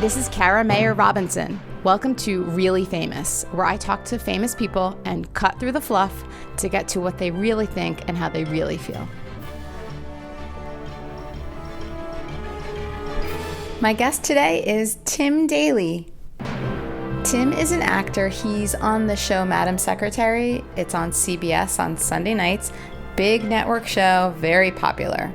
this is Kara Mayer Robinson. Welcome to Really Famous, where I talk to famous people and cut through the fluff to get to what they really think and how they really feel. My guest today is Tim Daly. Tim is an actor. He's on the show Madam Secretary. It's on CBS on Sunday nights. Big network show, very popular.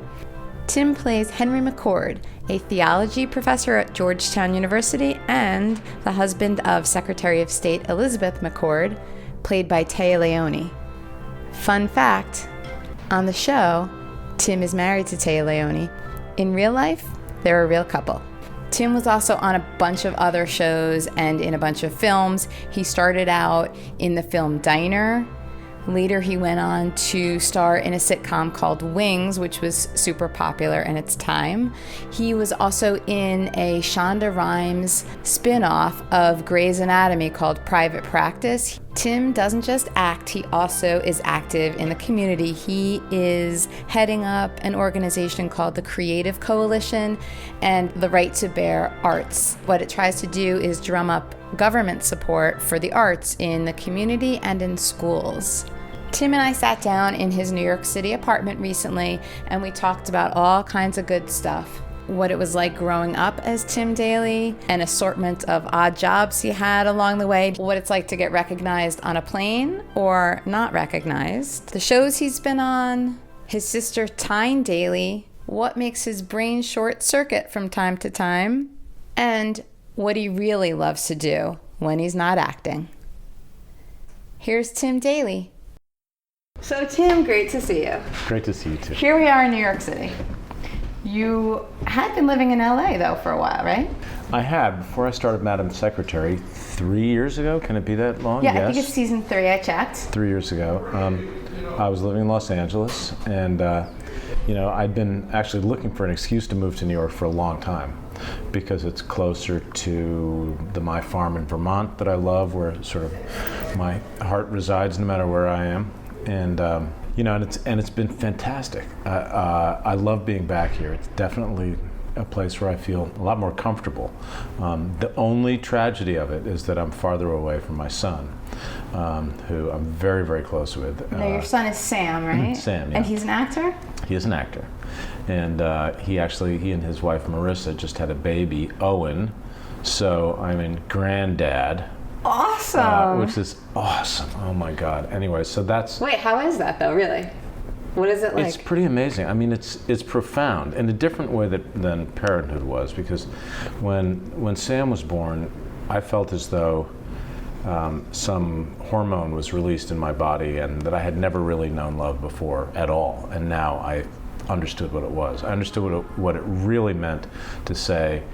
Tim plays Henry McCord, a theology professor at Georgetown University and the husband of Secretary of State Elizabeth McCord, played by Leoni. Fun fact, on the show, Tim is married to Leoni. In real life, they're a real couple. Tim was also on a bunch of other shows and in a bunch of films. He started out in the film Diner. Later, he went on to star in a sitcom called Wings, which was super popular in its time. He was also in a Shonda Rhimes spin-off of Grey's Anatomy called Private Practice. Tim doesn't just act, he also is active in the community. He is heading up an organization called the Creative Coalition and the Right to Bear Arts. What it tries to do is drum up government support for the arts in the community and in schools. Tim and I sat down in his New York City apartment recently, and we talked about all kinds of good stuff. What it was like growing up as Tim Daly, an assortment of odd jobs he had along the way, what it's like to get recognized on a plane or not recognized, the shows he's been on, his sister Tyne Daly, what makes his brain short circuit from time to time, and what he really loves to do when he's not acting. Here's Tim Daly. So Tim, great to see you. Great to see you too. Here we are in New York City. You had been living in LA though for a while, right? I had, before I started Madam Secretary 3 years ago. Can it be that long? Yeah, yes. I think it's season 3, I checked. 3 years ago. I was living in Los Angeles, and I'd been actually looking for an excuse to move to New York for a long time because it's closer to my farm in Vermont that I love, where sort of my heart resides no matter where I am. And it's been fantastic. I love being back here. It's definitely a place where I feel a lot more comfortable. The only tragedy of it is that I'm farther away from my son, who I'm very, very close with. No, your son is Sam, right? Sam, yeah. And he's an actor? He is an actor. And he and his wife Marissa just had a baby, Owen. So I'm in granddad. Awesome. Which is awesome. Oh my God. Anyway, so that's... Wait, how is that though, really? What is it like? It's pretty amazing. I mean, it's profound in a different way than parenthood was, because when Sam was born, I felt as though some hormone was released in my body and that I had never really known love before at all. And now I understood what it was. I understood what it really meant to say,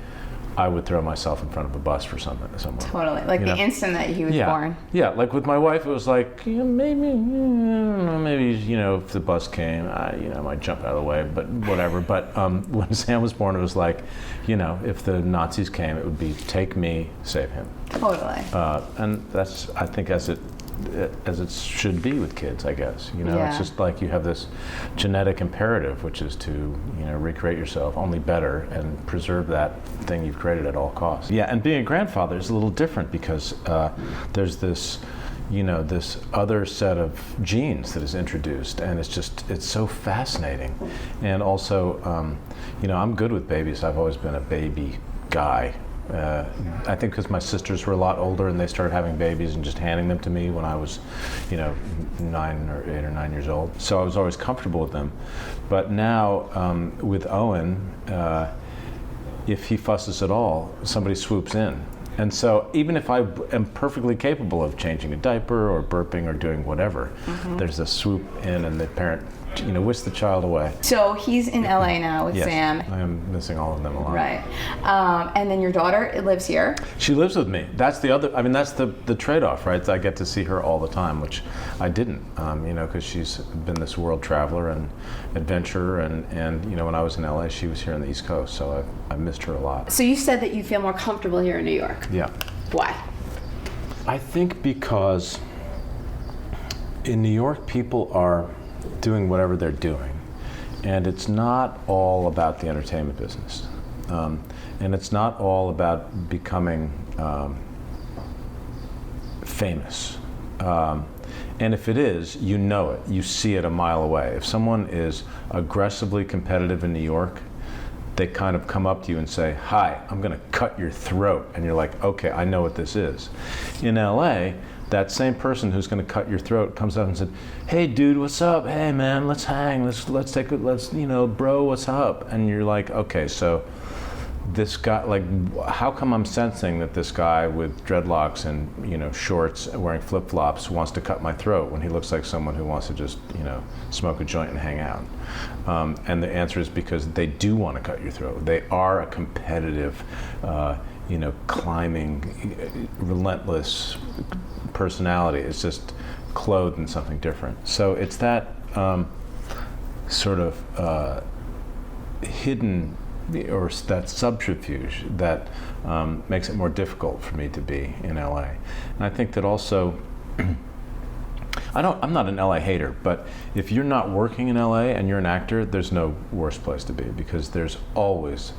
I would throw myself in front of a bus for someone. Totally, like the instant that he was born. Yeah, like with my wife, it was like, maybe if the bus came, I might jump out of the way, but whatever. But when Sam was born, it was like, if the Nazis came, it would be take me, save him. Totally. And that's, I think, as it should be with kids, I guess. It's just like you have this genetic imperative, which is to, recreate yourself only better and preserve that thing you've created at all costs. Yeah, and being a grandfather is a little different because there's this, this other set of genes that is introduced, and it's so fascinating. And also, I'm good with babies. I've always been a baby guy. I think because my sisters were a lot older and they started having babies and just handing them to me when I was, 8 or 9 years old. So I was always comfortable with them. But now with Owen, if he fusses at all, somebody swoops in. And so even if I am perfectly capable of changing a diaper or burping or doing whatever, there's a swoop in and the parent whisk the child away. So he's in LA now with Sam. I am missing all of them a lot. Right. And then your daughter lives here? She lives with me. That's that's the trade-off, right? I get to see her all the time, which I didn't, because she's been this world traveler and adventurer, and when I was in LA, she was here on the East Coast, so I missed her a lot. So you said that you feel more comfortable here in New York. Yeah. Why? I think because in New York, people are doing whatever they're doing, and it's not all about the entertainment business. And it's not all about becoming famous. And if it is, you know it. You see it a mile away. If someone is aggressively competitive in New York, they kind of come up to you and say, "Hi, I'm going to cut your throat." And you're like, "Okay, I know what this is." In LA, that same person who's going to cut your throat comes up and said, "Hey, dude, what's up? Hey, man, let's hang. Let's bro, what's up?" And you're like, "Okay, so this guy, like, how come I'm sensing that this guy with dreadlocks and, shorts wearing flip-flops wants to cut my throat when he looks like someone who wants to just, smoke a joint and hang out?" And the answer is because they do want to cut your throat. They are a competitive, climbing, relentless personality. It's just clothed in something different. So it's that sort of hidden, or that subterfuge that makes it more difficult for me to be in LA. And I think that also, I'm not an LA hater, but if you're not working in LA and you're an actor, there's no worse place to be, because there's always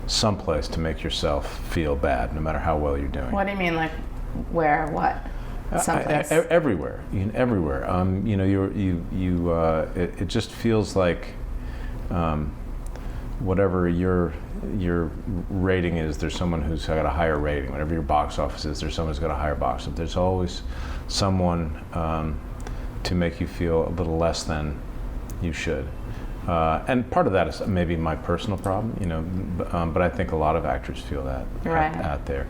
some place to make yourself feel bad, no matter how well you're doing. What do you mean, like where, what? Someplace? Everywhere, everywhere. It just feels like whatever your rating is, there's someone who's got a higher rating. Whatever your box office is, there's someone who's got a higher box office. There's always someone to make you feel a little less than you should. And part of that is maybe my personal problem, but I think a lot of actors feel that out there.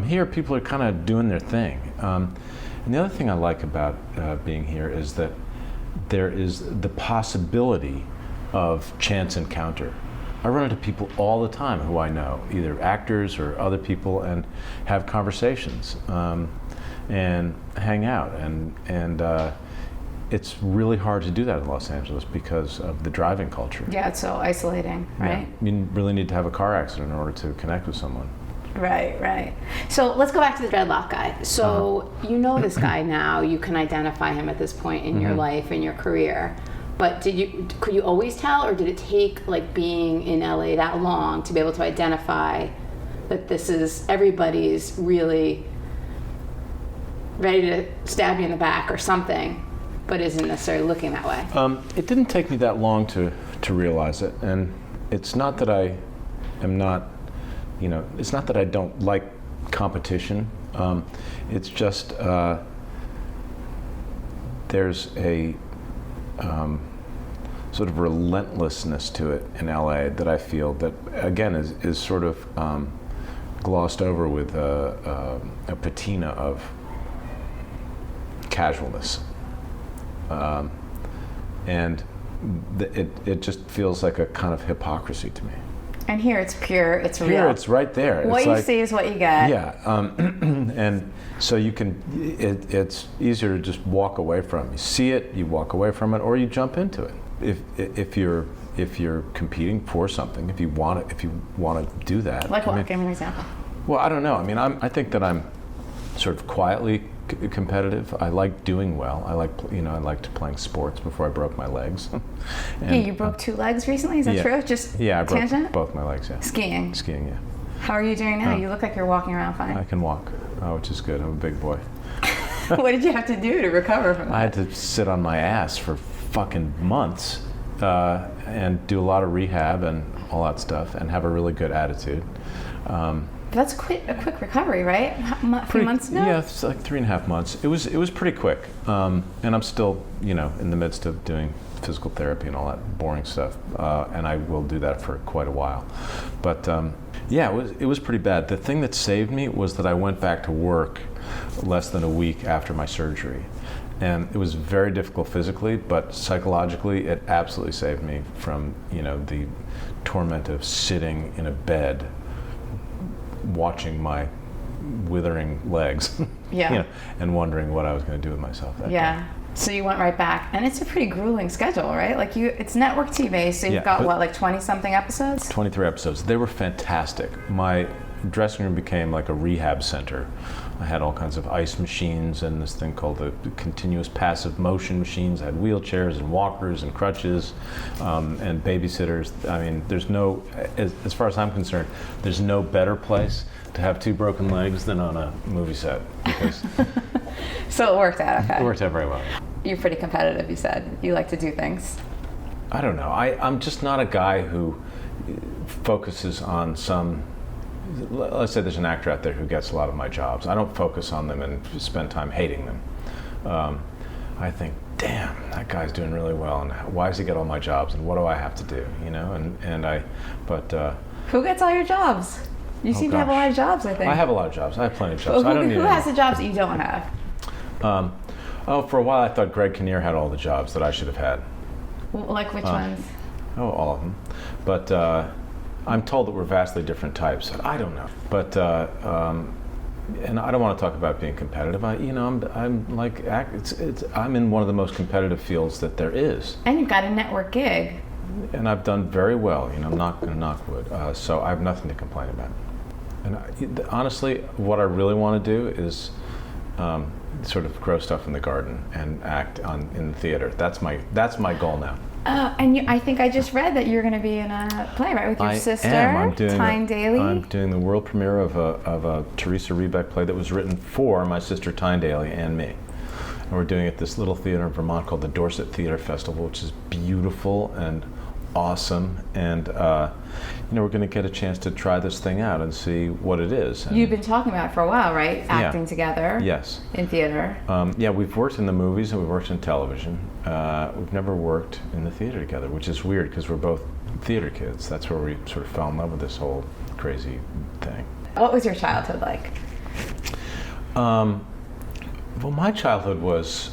Here, people are kind of doing their thing. And the other thing I like about being here is that there is the possibility of chance encounter. I run into people all the time who I know, either actors or other people, and have conversations and hang out. And it's really hard to do that in Los Angeles because of the driving culture. Yeah, it's so isolating, right? Yeah. You really need to have a car accident in order to connect with someone. Right. So let's go back to the dreadlock guy. So you know this guy now. You can identify him at this point in your life, in your career. But could you always tell, or did it take like being in LA that long to be able to identify that this is everybody's really ready to stab you in the back or something, but isn't necessarily looking that way? It didn't take me that long to realize it, and it's not that I am not, it's not that I don't like competition. It's just there's a sort of relentlessness to it in LA that I feel that, again, is sort of glossed over with a patina of casualness. And it just feels like a kind of hypocrisy to me. And here it's pure, it's real. Here it's right there. What you see is what you get. Yeah, and so you can, it's easier to just walk away from it. You see it, you walk away from it, or you jump into it. If you're competing for something, if you want to do that. Like what? Give me an example. Well, I don't know. I mean, I think that I'm sort of quietly competitive. I like doing well. I liked playing sports before I broke my legs. And, you broke 2 legs recently? Is that true? Just I broke tangent? both my legs. Yeah. Skiing. Yeah. How are you doing now? You look like you're walking around fine. I can walk, which is good. I'm a big boy. What did you have to do to recover from that? I had to sit on my ass for fucking months and do a lot of rehab and all that stuff, and have a really good attitude. That's a quick recovery, right? A few months ago? Yeah, it's like 3.5 months. It was pretty quick, and I'm still in the midst of doing physical therapy and all that boring stuff, and I will do that for quite a while. But it was pretty bad. The thing that saved me was that I went back to work less than a week after my surgery. And it was very difficult physically, but psychologically, it absolutely saved me from, the torment of sitting in a bed, watching my withering legs, and wondering what I was going to do with myself that day. So you went right back, and it's a pretty grueling schedule, right? Like it's network TV, so you've got 20-something episodes? 23 episodes. They were fantastic. My dressing room became like a rehab center. I had all kinds of ice machines and this thing called the continuous passive motion machines. I had wheelchairs and walkers and crutches and babysitters. I mean, there's no, as far as I'm concerned, there's no better place to have 2 broken legs than on a movie set. Because So it worked out, okay. It worked out very well. You're pretty competitive, you said. You like to do things. I don't know. I'm just not a guy who focuses on some. Let's say there's an actor out there who gets a lot of my jobs. I don't focus on them and spend time hating them. I think, damn, that guy's doing really well, and why does he get all my jobs, and what do I have to do, you know? Who gets all your jobs? You seem to have a lot of jobs, I think. I have a lot of jobs. I have plenty of jobs. But who has the jobs that you don't have? For a while I thought Greg Kinnear had all the jobs that I should have had. Like which ones? Oh, all of them. But I'm told that we're vastly different types. I don't know. But and I don't want to talk about being competitive. I'm like I'm in one of the most competitive fields that there is. And you've got a network gig. And I've done very well. I'm not going to knock wood. So I have nothing to complain about. And honestly, what I really want to do is sort of grow stuff in the garden and act in the theater. That's my goal now. And I think I just read that you're going to be in a play, right, with your sister, Tyne Daly? I'm doing the world premiere of a Teresa Rebeck play that was written for my sister Tyne Daly and me. And we're doing it at this little theater in Vermont called the Dorset Theater Festival, which is beautiful and awesome. And we're going to get a chance to try this thing out and see what it is. And you've been talking about it for a while, right? Acting together. Yes. In theater. We've worked in the movies and we've worked in television. We've never worked in the theater together, which is weird because we're both theater kids. That's where we sort of fell in love with this whole crazy thing. What was your childhood like? Well, my childhood was,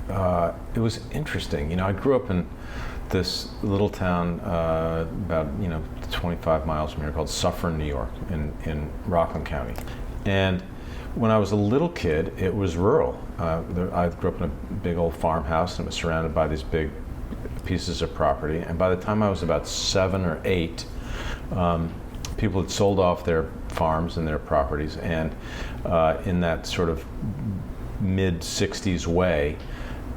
it was interesting. I grew up in this little town about 25 miles from here called Suffern, New York, in Rockland County. And when I was a little kid, it was rural. I grew up in a big old farmhouse and was surrounded by these big pieces of property. And by the time I was about 7 or 8, people had sold off their farms and their properties, and in that sort of mid-60s way,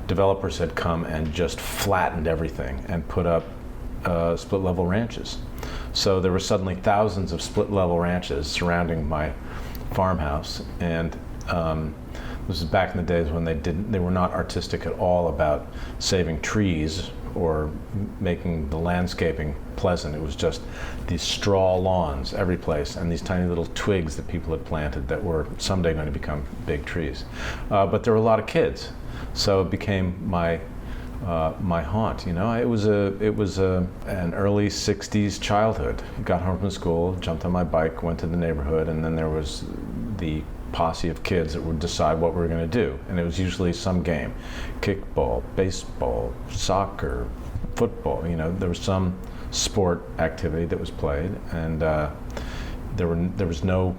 developers had come and just flattened everything and put up split-level ranches. So there were suddenly thousands of split-level ranches surrounding my farmhouse, and this was back in the days when they were not artistic at all about saving trees or making the landscaping pleasant. It was just these straw lawns every place and these tiny little twigs that people had planted that were someday going to become big trees. But there were a lot of kids, so it became my haunt. It was an early '60s childhood. Got home from school, jumped on my bike, went to the neighborhood, and then there was the posse of kids that would decide what we were going to do, and it was usually some game: kickball, baseball, soccer, football. There was some sport activity that was played, and there was no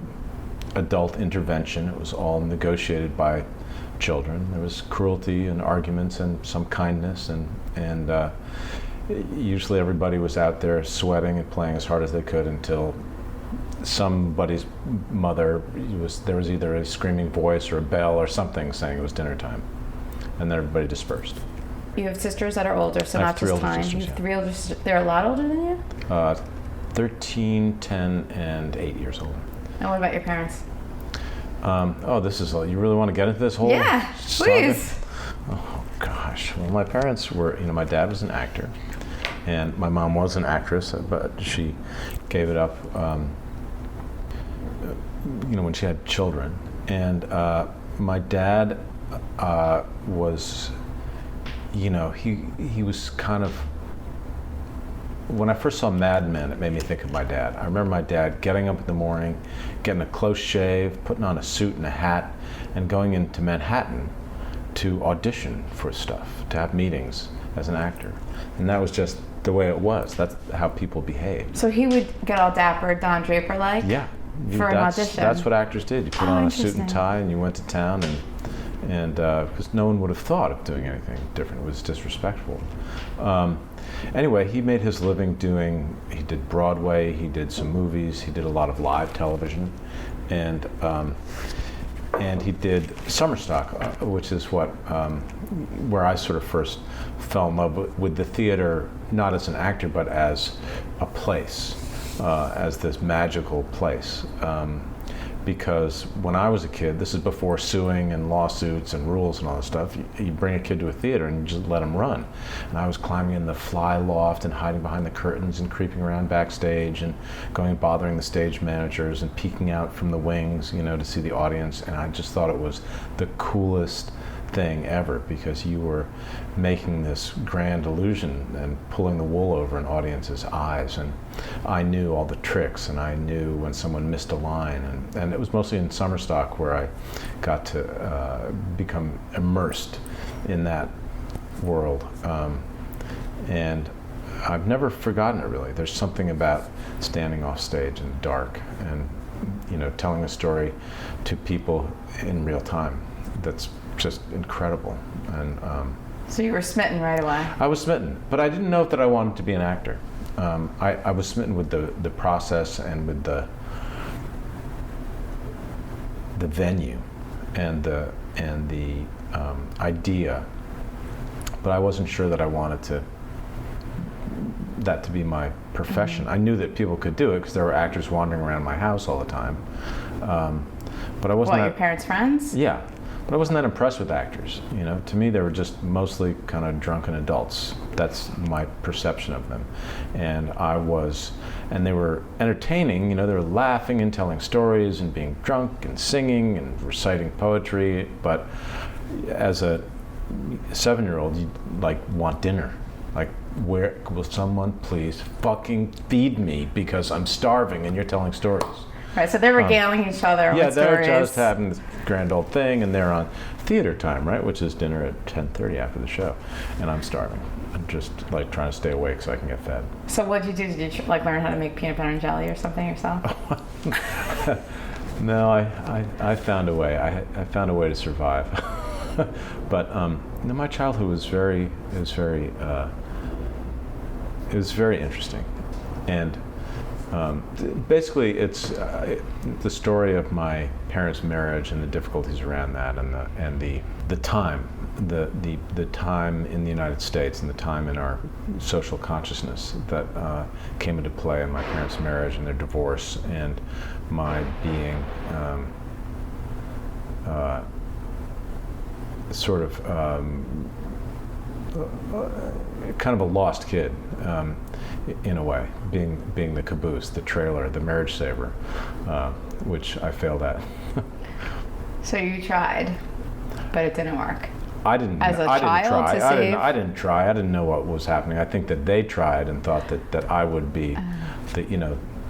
adult intervention. It was all negotiated by children. There was cruelty and arguments and some kindness, and usually everybody was out there sweating and playing as hard as they could until somebody's mother, there was either a screaming voice or a bell or something saying it was dinner time, and then everybody dispersed. You have sisters that are older, so not just Tyne. You have 3 older sisters. They're a lot older than you? 13, 10, and 8 years older. And what about your parents? You really want to get into this whole saga? Please. Oh gosh. Well, my parents were, my dad was an actor, and my mom was an actress, but she gave it up when she had children. And my dad was, he was kind of, when I first saw Mad Men, it made me think of my dad. I remember my dad getting up in the morning, getting a close shave, putting on a suit and a hat, and going into Manhattan to audition for stuff, to have meetings as an actor. And that was just the way it was. That's how people behaved. So he would get all dapper, Don Draper-like? Yeah. For an audition? That's what actors did. You put on a suit and tie and you went to town, and because no one would have thought of doing anything different. It was disrespectful. Anyway, he made his living he did Broadway, he did some movies, he did a lot of live television, and and he did Summer Stock, which is where I sort of first fell in love with the theater, not as an actor, but as a place, as this magical place. Because when I was a kid, this is before suing and lawsuits and rules and all this stuff, you bring a kid to a theater and you just let him run. And I was climbing in the fly loft and hiding behind the curtains and creeping around backstage and going and bothering the stage managers and peeking out from the wings, to see the audience. And I just thought it was the coolest thing ever, because you were making this grand illusion and pulling the wool over an audience's eyes, and I knew all the tricks, and I knew when someone missed a line, and it was mostly in Summer Stock where I got to become immersed in that world, and I've never forgotten it, really. There's something about standing off stage in the dark and telling a story to people in real time that's just incredible. And so you were smitten right away. I was smitten, but I didn't know that I wanted to be an actor. I was smitten with the process and with the venue and the idea, but I wasn't sure that I wanted that to be my profession. I knew that people could do it because there were actors wandering around my house all the time, but I wasn't. Your parents' friends? Yeah. But I wasn't that impressed with actors. To me, they were just mostly kind of drunken adults. That's my perception of them. And they were entertaining, they were laughing and telling stories and being drunk and singing and reciting poetry. But as a 7-year-old, you want dinner. Where will someone please fucking feed me because I'm starving and you're telling stories? Right, so they're regaling each other with stories. Yeah, they're just having this grand old thing, and they're on theater time, right, which is dinner at 10:30 after the show, and I'm starving. I'm just trying to stay awake so I can get fed. So what did you do? Did you learn how to make peanut butter and jelly or something yourself? No, I found a way. I found a way to survive. But my childhood was very interesting, and. Basically, it's the story of my parents' marriage and the difficulties around that, and the time in the United States and the time in our social consciousness that came into play in my parents' marriage and their divorce, and my being kind of a lost kid. In a way, being the caboose, the trailer, the marriage saver, which I failed at. So you tried, but it didn't work. I didn't try. I didn't try. I didn't know what was happening. I think that they tried and thought that I would be,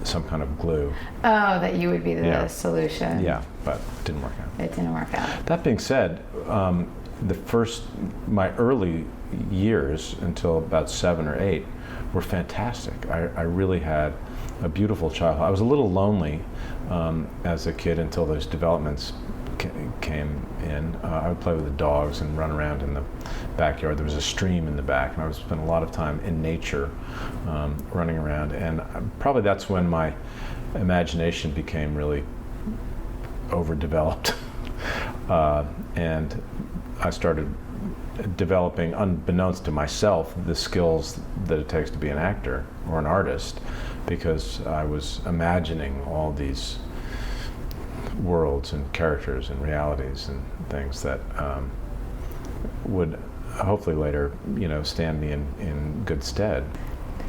some kind of glue. Oh, that you would be the solution. Yeah, but it didn't work out. It didn't work out. That being said, my early years until about 7 or 8 were fantastic. I really had a beautiful childhood. I was a little lonely as a kid until those developments came in. I would play with the dogs and run around in the backyard. There was a stream in the back, and I would spend a lot of time in nature running around. And probably that's when my imagination became really overdeveloped. And I started developing, unbeknownst to myself, the skills that it takes to be an actor or an artist, because I was imagining all these worlds and characters and realities and things that would hopefully later, stand me in good stead.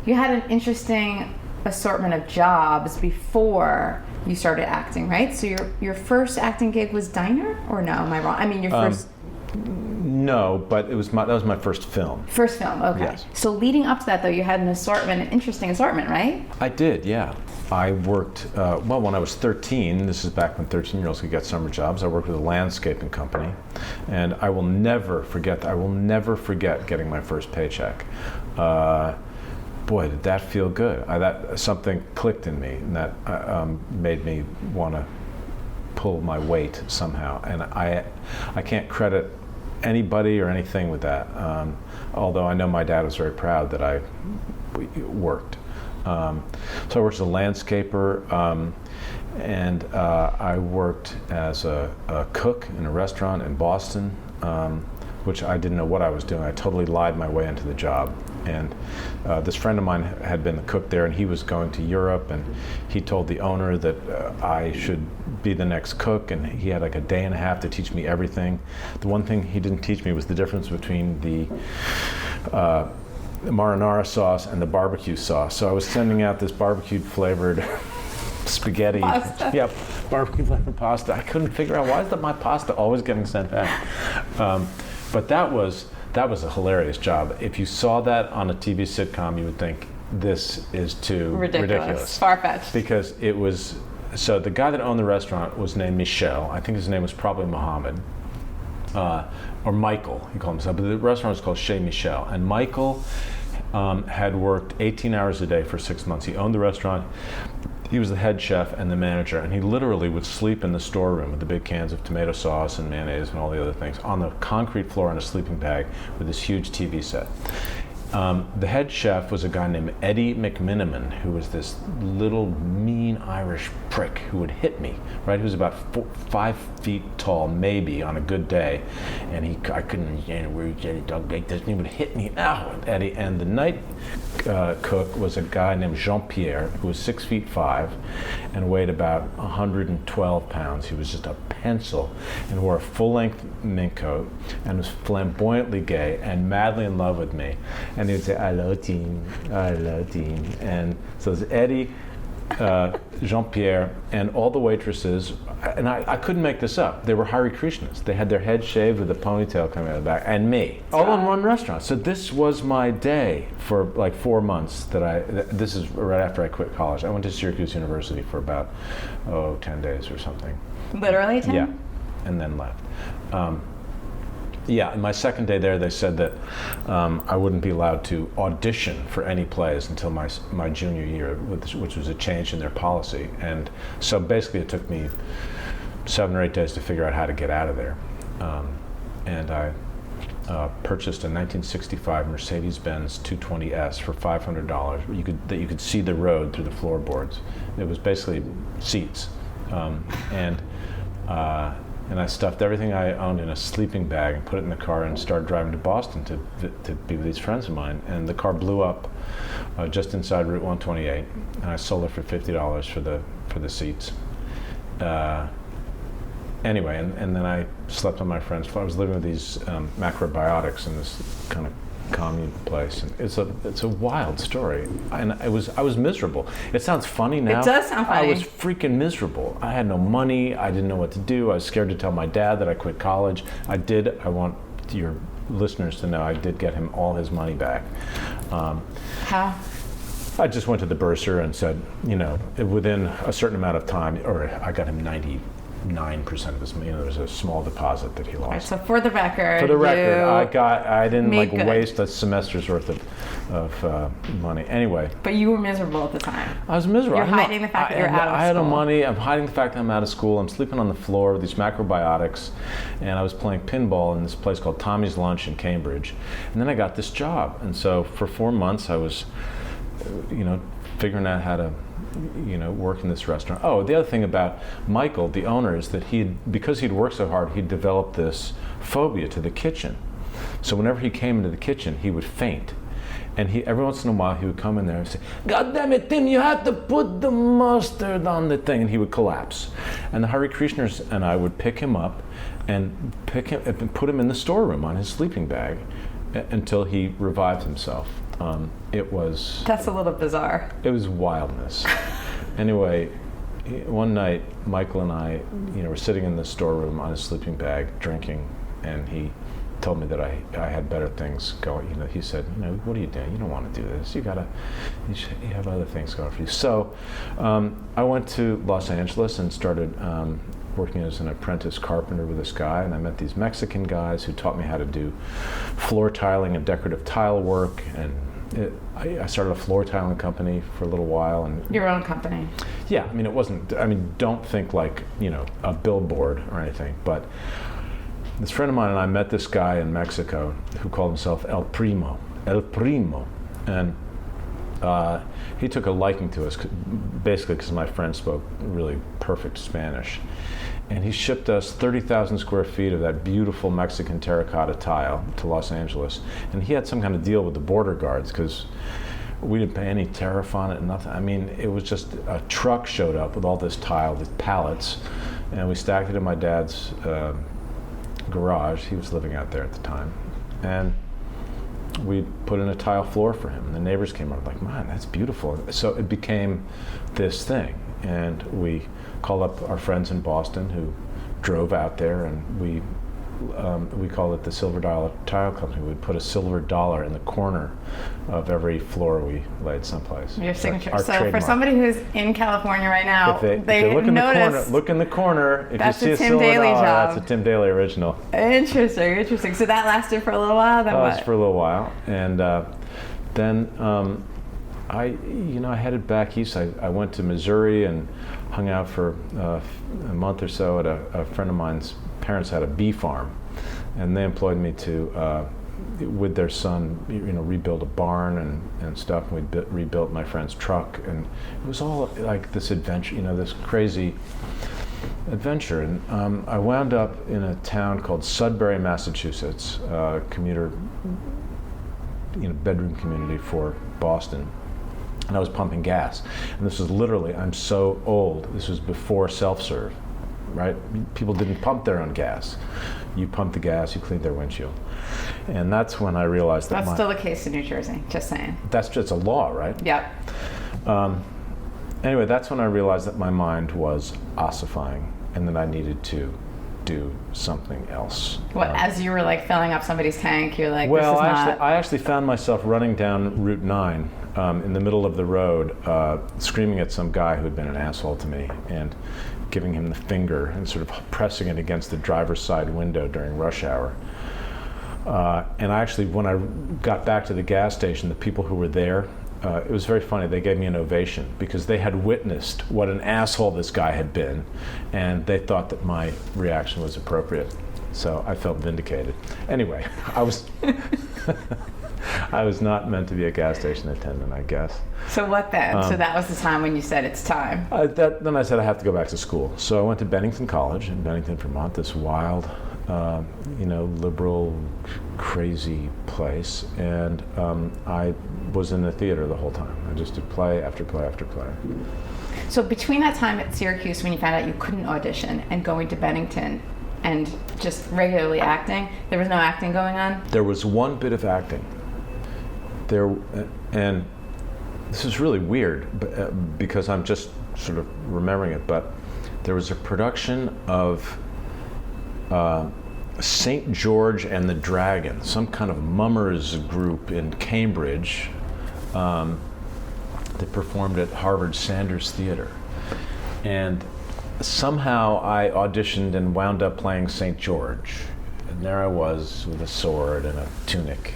You had an interesting assortment of jobs before you started acting, right? So your first acting gig was Diner, or no? Am I wrong? I mean, your first. No, but that was my first film. First film, okay. Yes. So leading up to that, though, you had an interesting assortment, right? I did, yeah. I worked, when I was 13, this is back when 13-year-olds could get summer jobs, I worked with a landscaping company, and I will never forget getting my first paycheck. Boy, did that feel good. Something clicked in me, and that made me want to pull my weight somehow. And I can't credit anybody or anything with that, although I know my dad was very proud that I worked. So I worked as a landscaper, And I worked as a cook in a restaurant in Boston, which I didn't know what I was doing. I totally lied my way into the job. And this friend of mine had been the cook there, and he was going to Europe, and he told the owner that I should be the next cook, and he had like a day and a half to teach me everything. The one thing he didn't teach me was the difference between the marinara sauce and the barbecue sauce. So I was sending out this barbecue flavored spaghetti. Pasta. Yep, barbecue flavored pasta. I couldn't figure out why is my pasta always getting sent back. But that was a hilarious job. If you saw that on a TV sitcom, you would think this is too ridiculous. Far-fetched. Because it was, so the guy that owned the restaurant was named Michel. I think his name was probably Mohammed. Or Michael, he called himself. But the restaurant was called Chez Michel. And Michael had worked 18 hours a day for 6 months. He owned the restaurant. He was the head chef and the manager, and he literally would sleep in the storeroom with the big cans of tomato sauce and mayonnaise and all the other things on the concrete floor in a sleeping bag with this huge TV set. The head chef was a guy named Eddie McMiniman, who was this little mean Irish prick who would hit me, right? He was about 5 feet tall, maybe, on a good day. And I couldn't understand where he talked like this, and he would hit me, ow, Eddie. And the night cook was a guy named Jean-Pierre, who was 6'5" and weighed about 112 pounds. He was just a pencil and wore a full-length mink coat and was flamboyantly gay and madly in love with me. And he would say, "I love Dean, I love Dean." And so it was Eddie, Jean-Pierre, and all the waitresses, and I couldn't make this up. They were Hare Krishnas. They had their heads shaved with a ponytail coming out of the back, and me, all in one restaurant. So this was my day for like 4 months this is right after I quit college. I went to Syracuse University for about, 10 days or something. Literally 10? Yeah, and then left. Yeah, and my second day there, they said that I wouldn't be allowed to audition for any plays until my junior year, which was a change in their policy. And so basically it took me 7 or 8 days to figure out how to get out of there. And I purchased a 1965 Mercedes-Benz 220S for $500 that you could see the road through the floorboards. It was basically seats. And I stuffed everything I owned in a sleeping bag and put it in the car and started driving to Boston to be with these friends of mine. And the car blew up just inside Route 128, and I sold it for $50 for the seats. Anyway, and then I slept on my friend's floor. I was living with these macrobiotics in this kind of commune place, and it's a wild story, and I was miserable. It sounds funny now. It does sound funny. I was freaking miserable. I had no money. I didn't know what to do. I was scared to tell my dad that I quit college. I want your listeners to know I did get him all his money back. How? I just went to the bursar and said, within a certain amount of time, or I got him 99% of his money. There was a small deposit that he lost. Right, so for the record, I didn't waste a semester's worth of money. Anyway. But you were miserable at the time. I was miserable. You're hiding the fact that you're out of school. I had no money. I'm hiding the fact that I'm out of school. I'm sleeping on the floor with these macrobiotics, and I was playing pinball in this place called Tommy's Lunch in Cambridge. And then I got this job. And so for 4 months I was, figuring out how to work in this restaurant. Oh, the other thing about Michael, the owner, is that because he'd worked so hard, he'd developed this phobia to the kitchen. So whenever he came into the kitchen, he would faint. And every once in a while, he would come in there and say, "God damn it, Tim, you have to put the mustard on the thing." And he would collapse. And the Hare Krishners and I would pick him up and put him in the storeroom on his sleeping bag until he revived himself. That's a little bizarre. It was wildness. Anyway, one night, Michael and I, were sitting in the storeroom on his sleeping bag drinking, and he told me that I had better things going. He said, "What are you doing? You don't want to do this. You have other things going for you." So I went to Los Angeles and started working as an apprentice carpenter with this guy, and I met these Mexican guys who taught me how to do floor tiling and decorative tile work, and I started a floor tiling company for a little while. And your own company? Yeah, it wasn't, don't think like, a billboard or anything, but this friend of mine and I met this guy in Mexico who called himself El Primo, and he took a liking to us, basically because my friend spoke really perfect Spanish. And he shipped us 30,000 square feet of that beautiful Mexican terracotta tile to Los Angeles. And he had some kind of deal with the border guards because we didn't pay any tariff on it, nothing. I mean, it was just a truck showed up with all this tile, with pallets, and we stacked it in my dad's garage. He was living out there at the time. And we put in a tile floor for him. And the neighbors came up like, man, that's beautiful. So it became this thing. And we called up our friends in Boston who drove out there, and we called it the Silver Dollar Tile Company. We'd put a silver dollar in the corner of every floor we laid someplace. Your signature. Our so trademark. For somebody who's in California right now, if they look in notice. look in the corner. If that's you see a a Tim silver Daly dollar, job. that's a Tim Daly original. Interesting. So that lasted for a little while. Then what? For a little while, and then I headed back east. I went to Missouri and hung out for a month or so at a friend of mine's parents had a bee farm, and they employed me to, with their son, rebuild a barn and stuff. And we rebuilt my friend's truck, and it was all like this adventure, this crazy adventure. And I wound up in a town called Sudbury, Massachusetts, commuter, bedroom community for Boston. And I was pumping gas. And this was literally, I'm so old, this was before self-serve, right? People didn't pump their own gas. You pumped the gas, you cleaned their windshield. And that's when I realized that that's still the case in New Jersey, just saying. That's just a law, right? Yep. Anyway, that's when I realized that my mind was ossifying and that I needed to do something else. What, as you were like filling up somebody's tank, you're like, well, this is not... I actually found myself running down Route 9 in the middle of the road, screaming at some guy who had been an asshole to me and giving him the finger and sort of pressing it against the driver's side window during rush hour. And I actually, when I got back to the gas station, the people who were there, it was very funny. They gave me an ovation because they had witnessed what an asshole this guy had been, and they thought that my reaction was appropriate. So I felt vindicated. Anyway, I was not meant to be a gas station attendant, I guess. So what then? So that was the time when you said it's time. Then I said I have to go back to school. So I went to Bennington College in Bennington, Vermont, this wild, liberal, crazy place. And I was in the theater the whole time. I just did play after play after play. So between that time at Syracuse when you found out you couldn't audition and going to Bennington and just regularly acting, there was no acting going on? There was one bit of acting. And this is really weird because I'm just sort of remembering it, but there was a production of St. George and the Dragon, some kind of mummers group in Cambridge that performed at Harvard Sanders Theater. And somehow I auditioned and wound up playing St. George. And there I was with a sword and a tunic.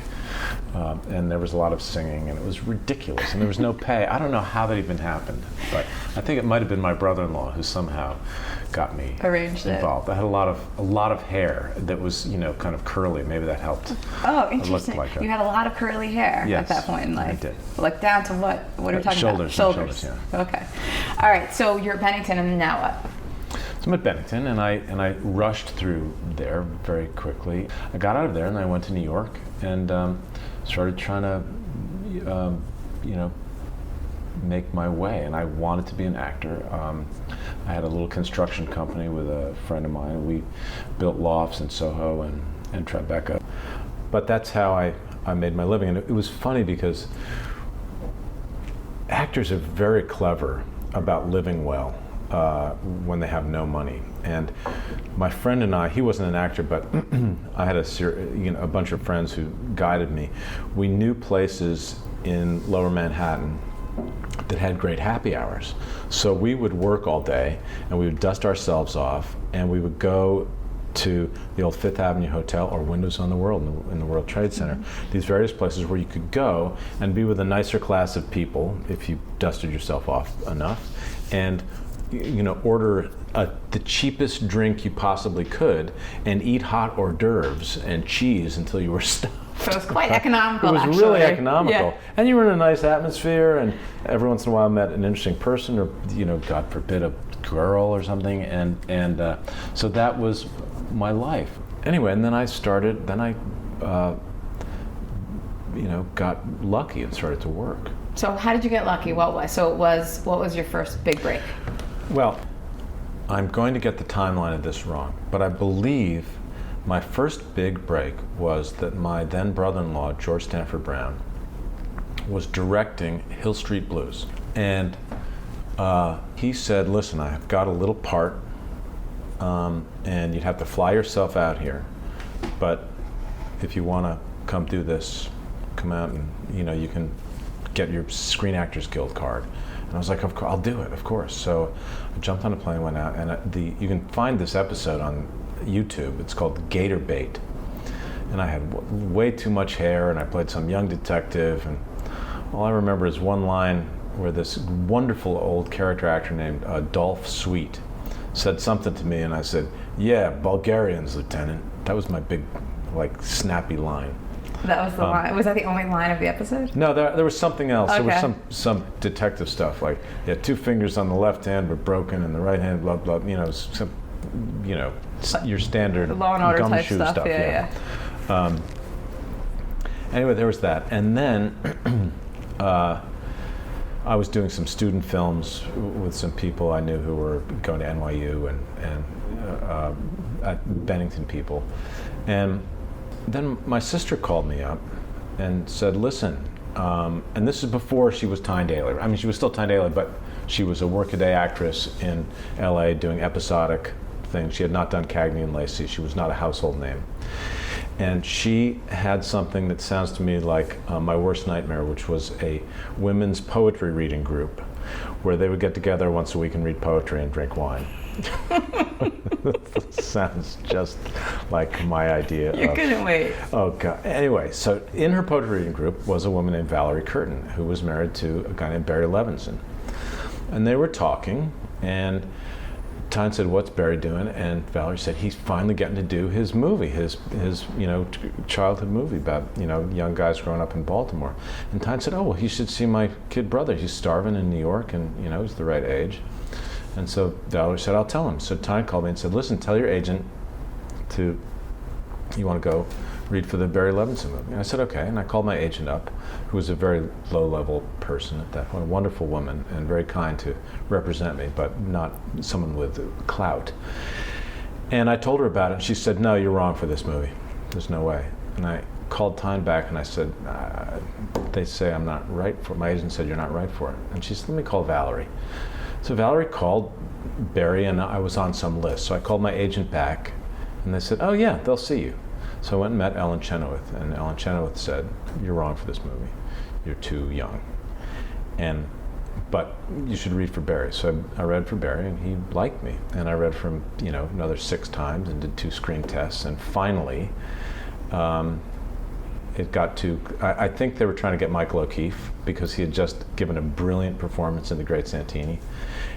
And there was a lot of singing, and it was ridiculous, and there was no pay. I don't know how that even happened, but I think it might have been my brother-in-law who somehow got me involved. I had a lot of hair that was, kind of curly. Maybe that helped. Oh, interesting. You had a lot of curly hair at that point in life. I did. Like down to what? What are we talking about? Shoulders, yeah. Okay. All right. So you're at Bennington, and now what? So I'm at Bennington, and I rushed through there very quickly. I got out of there, and I went to New York, and started trying to, make my way. And I wanted to be an actor. I had a little construction company with a friend of mine. We built lofts in Soho and Tribeca. But that's how I made my living. And it was funny because actors are very clever about living well when they have no money. And my friend and I, he wasn't an actor, but I had a bunch of friends who guided me. We knew places in Lower Manhattan that had great happy hours. So we would work all day, and we would dust ourselves off, and we would go to the old Fifth Avenue Hotel or Windows on the World in the World Trade Center. Mm-hmm. These various places where you could go and be with a nicer class of people if you dusted yourself off enough, and order the cheapest drink you possibly could and eat hot hors d'oeuvres and cheese until you were stuffed. So it was quite economical, It was actually. really economical. Yeah. And you were in a nice atmosphere, and every once in a while I met an interesting person, or, God forbid, a girl or something. And so that was my life. Anyway, and then I got lucky and started to work. So how did you get lucky? What was your first big break? Well, I'm going to get the timeline of this wrong, but I believe my first big break was that my then brother-in-law, George Stanford Brown, was directing Hill Street Blues. And he said, listen, I've got a little part, and you'd have to fly yourself out here, but if you want to come do this, come out and, you can get your Screen Actors Guild card. And I was like, of course, I'll do it, of course. So I jumped on a plane, went out, and you can find this episode on YouTube. It's called Gator Bait. And I had way too much hair, and I played some young detective, and all I remember is one line where this wonderful old character actor named Dolph Sweet said something to me, and I said, yeah, Bulgarians, Lieutenant. That was my big, snappy line. That was the line. Was that the only line of the episode? No, there was something else. Okay. There was some detective stuff, like, yeah, 2 fingers on the left hand were broken, and the right hand, blah, blah, your standard Law and Order type gumshoe stuff. Yeah. Anyway, there was that. And then I was doing some student films with some people I knew who were going to NYU and at Bennington people. And then my sister called me up and said, listen, and this is before she was Tyne Daly. I mean, she was still Tyne Daly, but she was a workaday actress in LA doing episodic things. She had not done Cagney and Lacey. She was not a household name. And she had something that sounds to me like my worst nightmare, which was a women's poetry reading group where they would get together once a week and read poetry and drink wine. Sounds just like my idea. You couldn't wait. Oh, God. Anyway, so in her poetry reading group was a woman named Valerie Curtin, who was married to a guy named Barry Levinson. And they were talking, and Tyne said, what's Barry doing? And Valerie said, he's finally getting to do his movie, his childhood movie about, young guys growing up in Baltimore. And Tyne said, oh, well, you should see my kid brother. He's starving in New York, and, he's the right age. And so Valerie said, I'll tell him. So Tyne called me and said, listen, tell your agent you want to go read for the Barry Levinson movie. And I said, okay. And I called my agent up, who was a very low-level person at that point, a wonderful woman and very kind to represent me, but not someone with clout. And I told her about it, and she said, no, you're wrong for this movie. There's no way. And I called Tyne back, and I said, they say I'm not right for it. My agent said, you're not right for it. And she said, let me call Valerie. So Valerie called Barry, and I was on some list. So I called my agent back, and they said, oh, yeah, they'll see you. So I went and met Ellen Chenoweth, and Ellen Chenoweth said, you're wrong for this movie. You're too young. But you should read for Barry. So I read for Barry, and he liked me. And I read for him, another 6 times and did 2 screen tests. And finally, it got to, I think they were trying to get Michael O'Keefe because he had just given a brilliant performance in The Great Santini.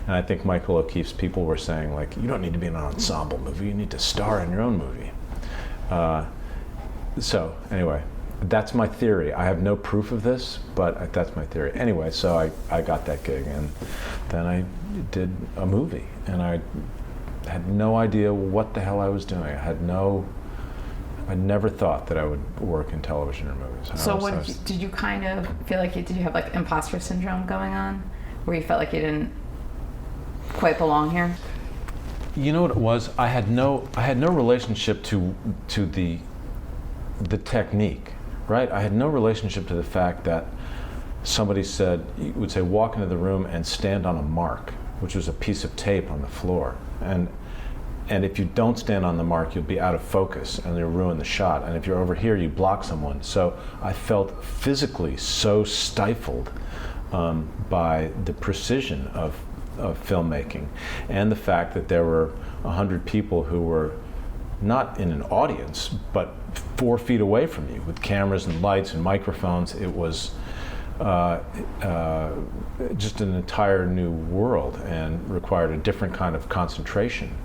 And I think Michael O'Keefe's people were saying, you don't need to be in an ensemble movie, you need to star in your own movie. So anyway, that's my theory. I have no proof of this, but that's my theory. Anyway, so I got that gig, and then I did a movie, and I had no idea what the hell I was doing. I never thought that I would work in television or movies. So did you kind of feel like did you have imposter syndrome going on, where you felt like you didn't quite belong here? You know what it was? I had no relationship to the technique, right? I had no relationship to the fact that somebody would say, walk into the room and stand on a mark, which was a piece of tape on the floor. And if you don't stand on the mark, you'll be out of focus and you'll ruin the shot. And if you're over here, you block someone. So I felt physically so stifled by the precision of filmmaking, and the fact that there were 100 people who were not in an audience, but 4 feet away from you with cameras and lights and microphones. It was just an entire new world and required a different kind of concentration.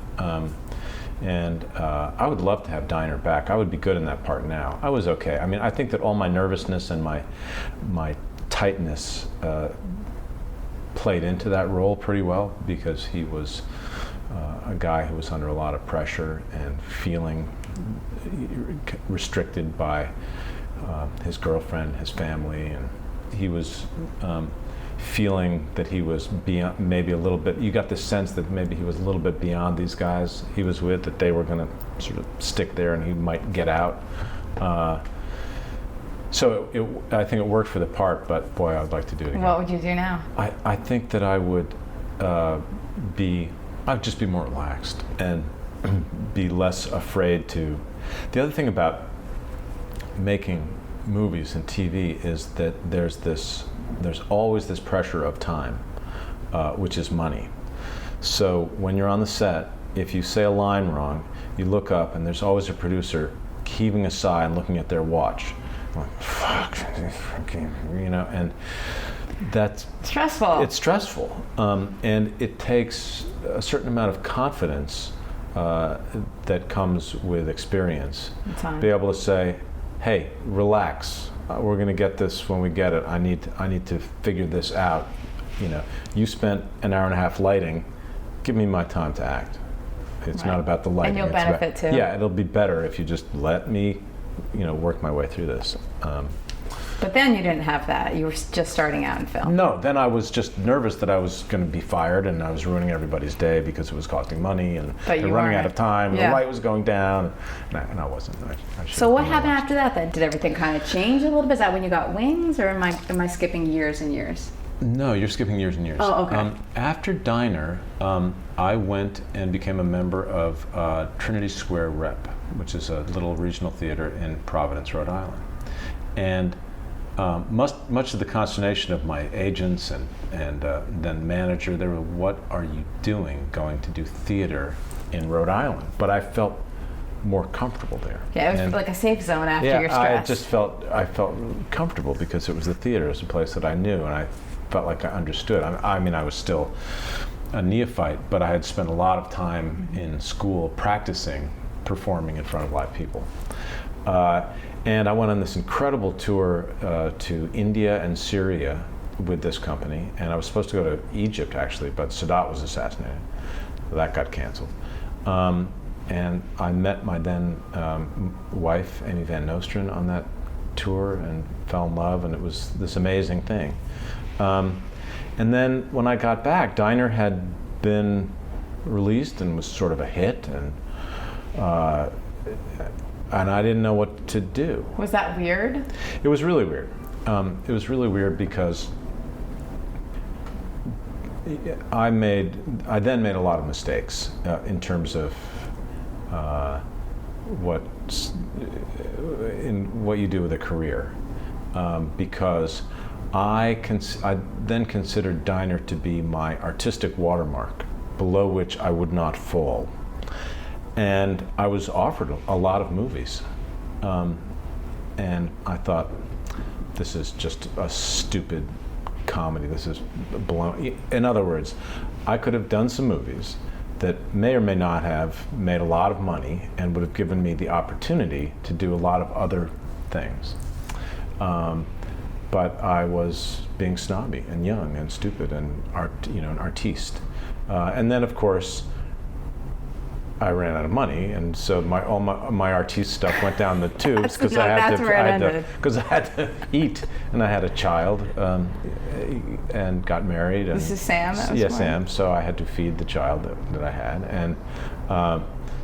And I would love to have Diner back. I would be good in that part now. I was okay. I mean, I think that all my nervousness and my tightness played into that role pretty well, because he was a guy who was under a lot of pressure and feeling restricted by his girlfriend, his family, and he was feeling that he was beyond, maybe a little bit, you got the sense that maybe he was a little bit beyond these guys he was with, that they were going to sort of stick there and he might get out. So I think it worked for the part, but boy, I would like to do it again. What would you do now? I think that I would I'd just be more relaxed and be less afraid to. The other thing about making movies and TV is that there's always this pressure of time, which is money. So when you're on the set, if you say a line wrong, you look up and there's always a producer heaving a sigh and looking at their watch, like, fuck, and that's stressful. It's stressful, and it takes a certain amount of confidence that comes with experience. Be able to say, hey, relax. We're going to get this when we get it. I need to figure this out. You spent an hour and a half lighting. Give me my time to act. It's not about the lighting. And you'll benefit too. Yeah, it'll be better if you just let me, work my way through this. But then you didn't have that. You were just starting out in film. No, then I was just nervous that I was going to be fired and I was ruining everybody's day because it was costing money and they're running out of time. Yeah. The light was going down, and I wasn't. So what happened after that then? Did everything kind of change a little bit? Is that when you got wings, or am I skipping years and years? No, you're skipping years and years. Oh, okay. After Diner, I went and became a member of Trinity Square Rep, which is a little regional theater in Providence, Rhode Island. And much of the consternation of my agents and then manager, they were, what are you doing going to do theater in Rhode Island? But I felt more comfortable there. Yeah, it was like a safe zone after your stress. I felt comfortable because it was the theater. It was a place that I knew, and I felt like I understood. I mean, I was still a neophyte, but I had spent a lot of time in school practicing performing in front of live people. And I went on this incredible tour to India and Syria with this company, and I was supposed to go to Egypt actually, but Sadat was assassinated. That got canceled. And I met my then wife, Amy Van Nostrand, on that tour and fell in love, and it was this amazing thing. And then when I got back, Diner had been released and was sort of a hit, and I didn't know what to do. Was that weird? It was really weird. It was really weird because I then made a lot of mistakes in terms of what you do with a career, because I then considered Diner to be my artistic watermark, below which I would not fall. And I was offered a lot of movies. And I thought, this is just a stupid comedy. This is blown. In other words, I could have done some movies that may or may not have made a lot of money and would have given me the opportunity to do a lot of other things. But I was being snobby and young and stupid and an artiste. And then, of course, I ran out of money, and so all my artiste stuff went down the tubes because I had to eat, and I had a child, and got married. And this is Sam. Sam. So I had to feed the child that I had, and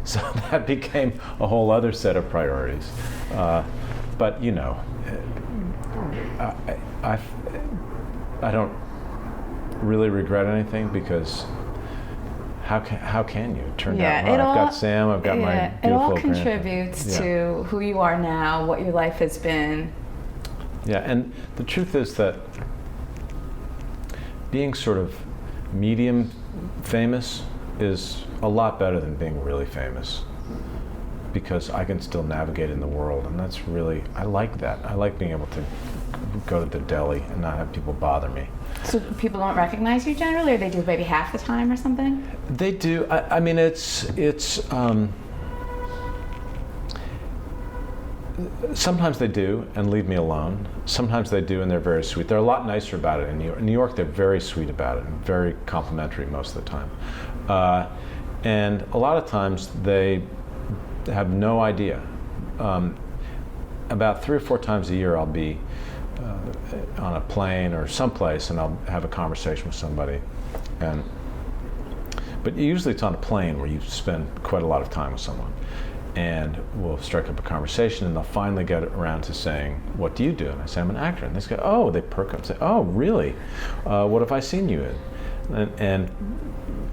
so that became a whole other set of priorities. But I don't really regret anything, because how can you? It turned out well. I've got Sam, I've got my beautiful It all contributes to who you are now, what your life has been. Yeah, and the truth is that being sort of medium famous is a lot better than being really famous, because I can still navigate in the world, and I like that. I like being able to go to the deli and not have people bother me. So people don't recognize you generally, or they do maybe half the time or something? They do. I mean, it's sometimes they do and leave me alone. Sometimes they do and they're very sweet. They're a lot nicer about it in New York. In New York, they're very sweet about it and very complimentary most of the time. And a lot of times they have no idea. About 3 or 4 times a year I'll be on a plane or someplace and I'll have a conversation with somebody. But usually it's on a plane where you spend quite a lot of time with someone. And we'll strike up a conversation and they'll finally get around to saying, what do you do? And I say, I'm an actor. And they go, oh, they perk up and say, oh, really? What have I seen you in? And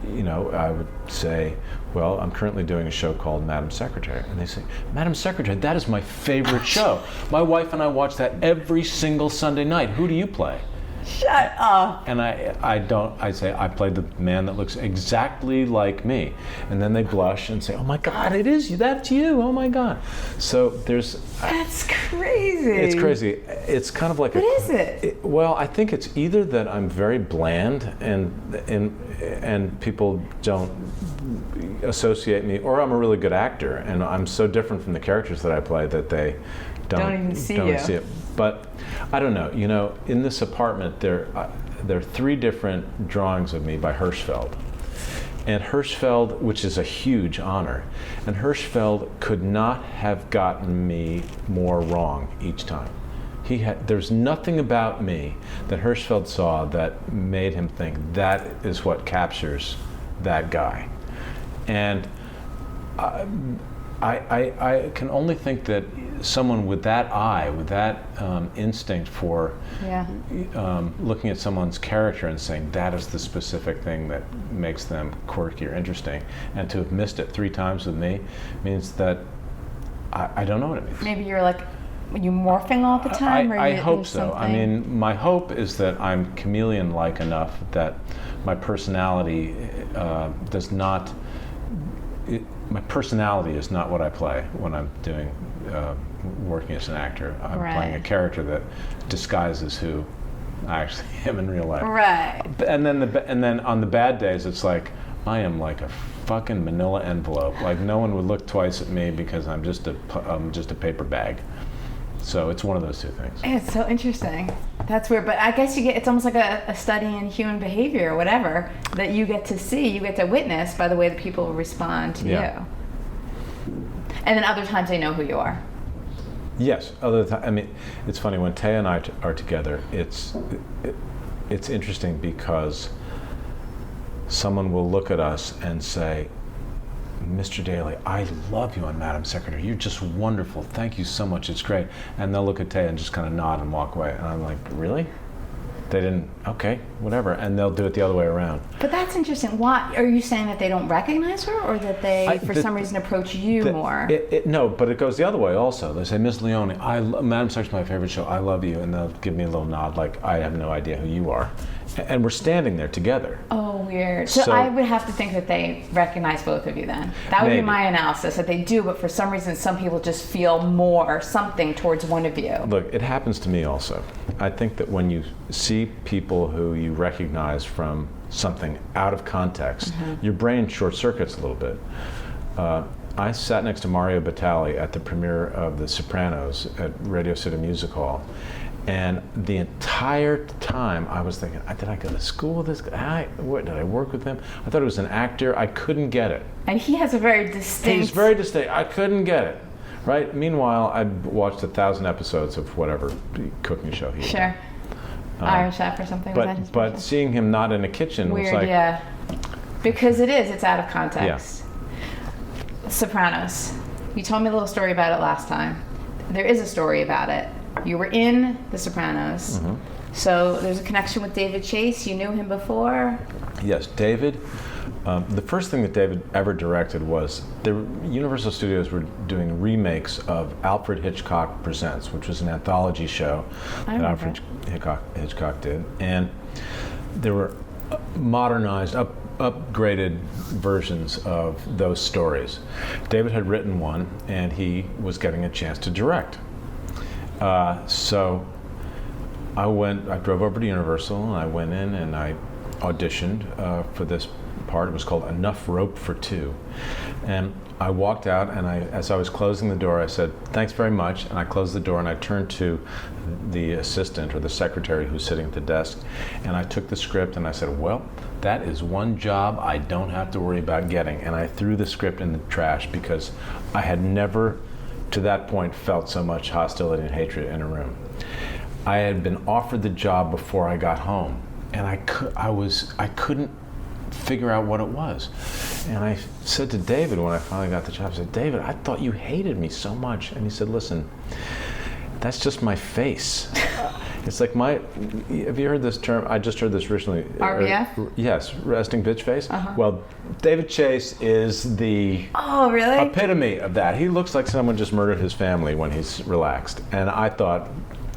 you know, I would say, well, I'm currently doing a show called Madam Secretary. And they say, Madam Secretary, that is my favorite show. My wife and I watch that every single Sunday night. Who do you play? Shut up. And I say, I played the man that looks exactly like me. And then they blush and say, oh my God, it is you, that's you, oh my God. So That's crazy. It's crazy. It's kind of like What is it? Well, I think it's either that I'm very bland and people don't associate me, or I'm a really good actor and I'm so different from the characters that I play that they don't even see it. But I don't know. You know, in this apartment, there are 3 different drawings of me by Hirschfeld. And Hirschfeld, which is a huge honor, and Hirschfeld could not have gotten me more wrong each time. There's nothing about me that Hirschfeld saw that made him think that is what captures that guy. And I can only think that someone with that eye, with that instinct for looking at someone's character and saying that is the specific thing that makes them quirky or interesting, and to have missed it 3 times with me means that I don't know what it means. Maybe you're like, are you morphing all the time? I hope so. I mean, my hope is that I'm chameleon-like enough that my personality does not. My personality is not what I play when I'm doing working as an actor. I'm playing a character that disguises who I actually am in real life. Right. And then on the bad days, it's like I am like a fucking manila envelope. Like no one would look twice at me because I'm just a paper bag. So it's one of those 2 things. It's so interesting. That's weird, but I guess it's almost like a study in human behavior or whatever that you get to witness by the way that people respond to you. And then other times they know who you are. Yes, I mean, it's funny when Tay and I are together. It's interesting because someone will look at us and say, Mr. Daly, I love you on Madam Secretary. You're just wonderful. Thank you so much. It's great. And they'll look at Tay and just kind of nod and walk away. And I'm like, really? They didn't? Okay, whatever. And they'll do it the other way around. But that's interesting. Why are you saying that they don't recognize her, or that they, for some reason, approach you more? No, but it goes the other way also. They say, Miss Leoni, Madam Secretary's my favorite show. I love you. And they'll give me a little nod like, I have no idea who you are. And we're standing there together. Oh, weird. So I would have to think that they recognize both of you then. That would be my analysis, that they do, but for some reason, some people just feel more something towards one of you. Look, it happens to me also. I think that when you see people who you recognize from something out of context, your brain short circuits a little bit. I sat next to Mario Batali at the premiere of The Sopranos at Radio City Music Hall. And the entire time I was thinking, did I go to school with this guy? Did I work with him? I thought he was an actor. I couldn't get it. And he has a very distinct... He's very distinct. I couldn't get it. Right? Meanwhile, I'd watched 1,000 episodes of whatever cooking show he Sure. Iron Chef or something. But seeing him not in a kitchen weird, was like... yeah. Because it's out of context. Yeah. Sopranos. You told me a little story about it last time. There is a story about it. You were in The Sopranos, so there's a connection with David Chase. You knew him before? Yes, David. The first thing that David ever directed was Universal Studios were doing remakes of Alfred Hitchcock Presents, which was an anthology show that Alfred Hitchcock did, and there were modernized, upgraded versions of those stories. David had written one, and he was getting a chance to direct. So I drove over to Universal, and I went in and I auditioned for this part. It was called Enough Rope for Two. And I walked out, and as I was closing the door, I said, "Thanks very much," and I closed the door, and I turned to the assistant or the secretary who's sitting at the desk, and I took the script, and I said, "Well, that is one job I don't have to worry about getting." And I threw the script in the trash because I had never, to that point, felt so much hostility and hatred in a room. I had been offered the job before I got home, and I couldn't figure out what it was. And I said to David when I finally got the job, I said, "David, I thought you hated me so much." And he said, "Listen, that's just my face." It's like have you heard this term? I just heard this recently. RBF? Yes, resting bitch face. Uh-huh. Well, David Chase is the epitome of that. He looks like someone just murdered his family when he's relaxed. And I thought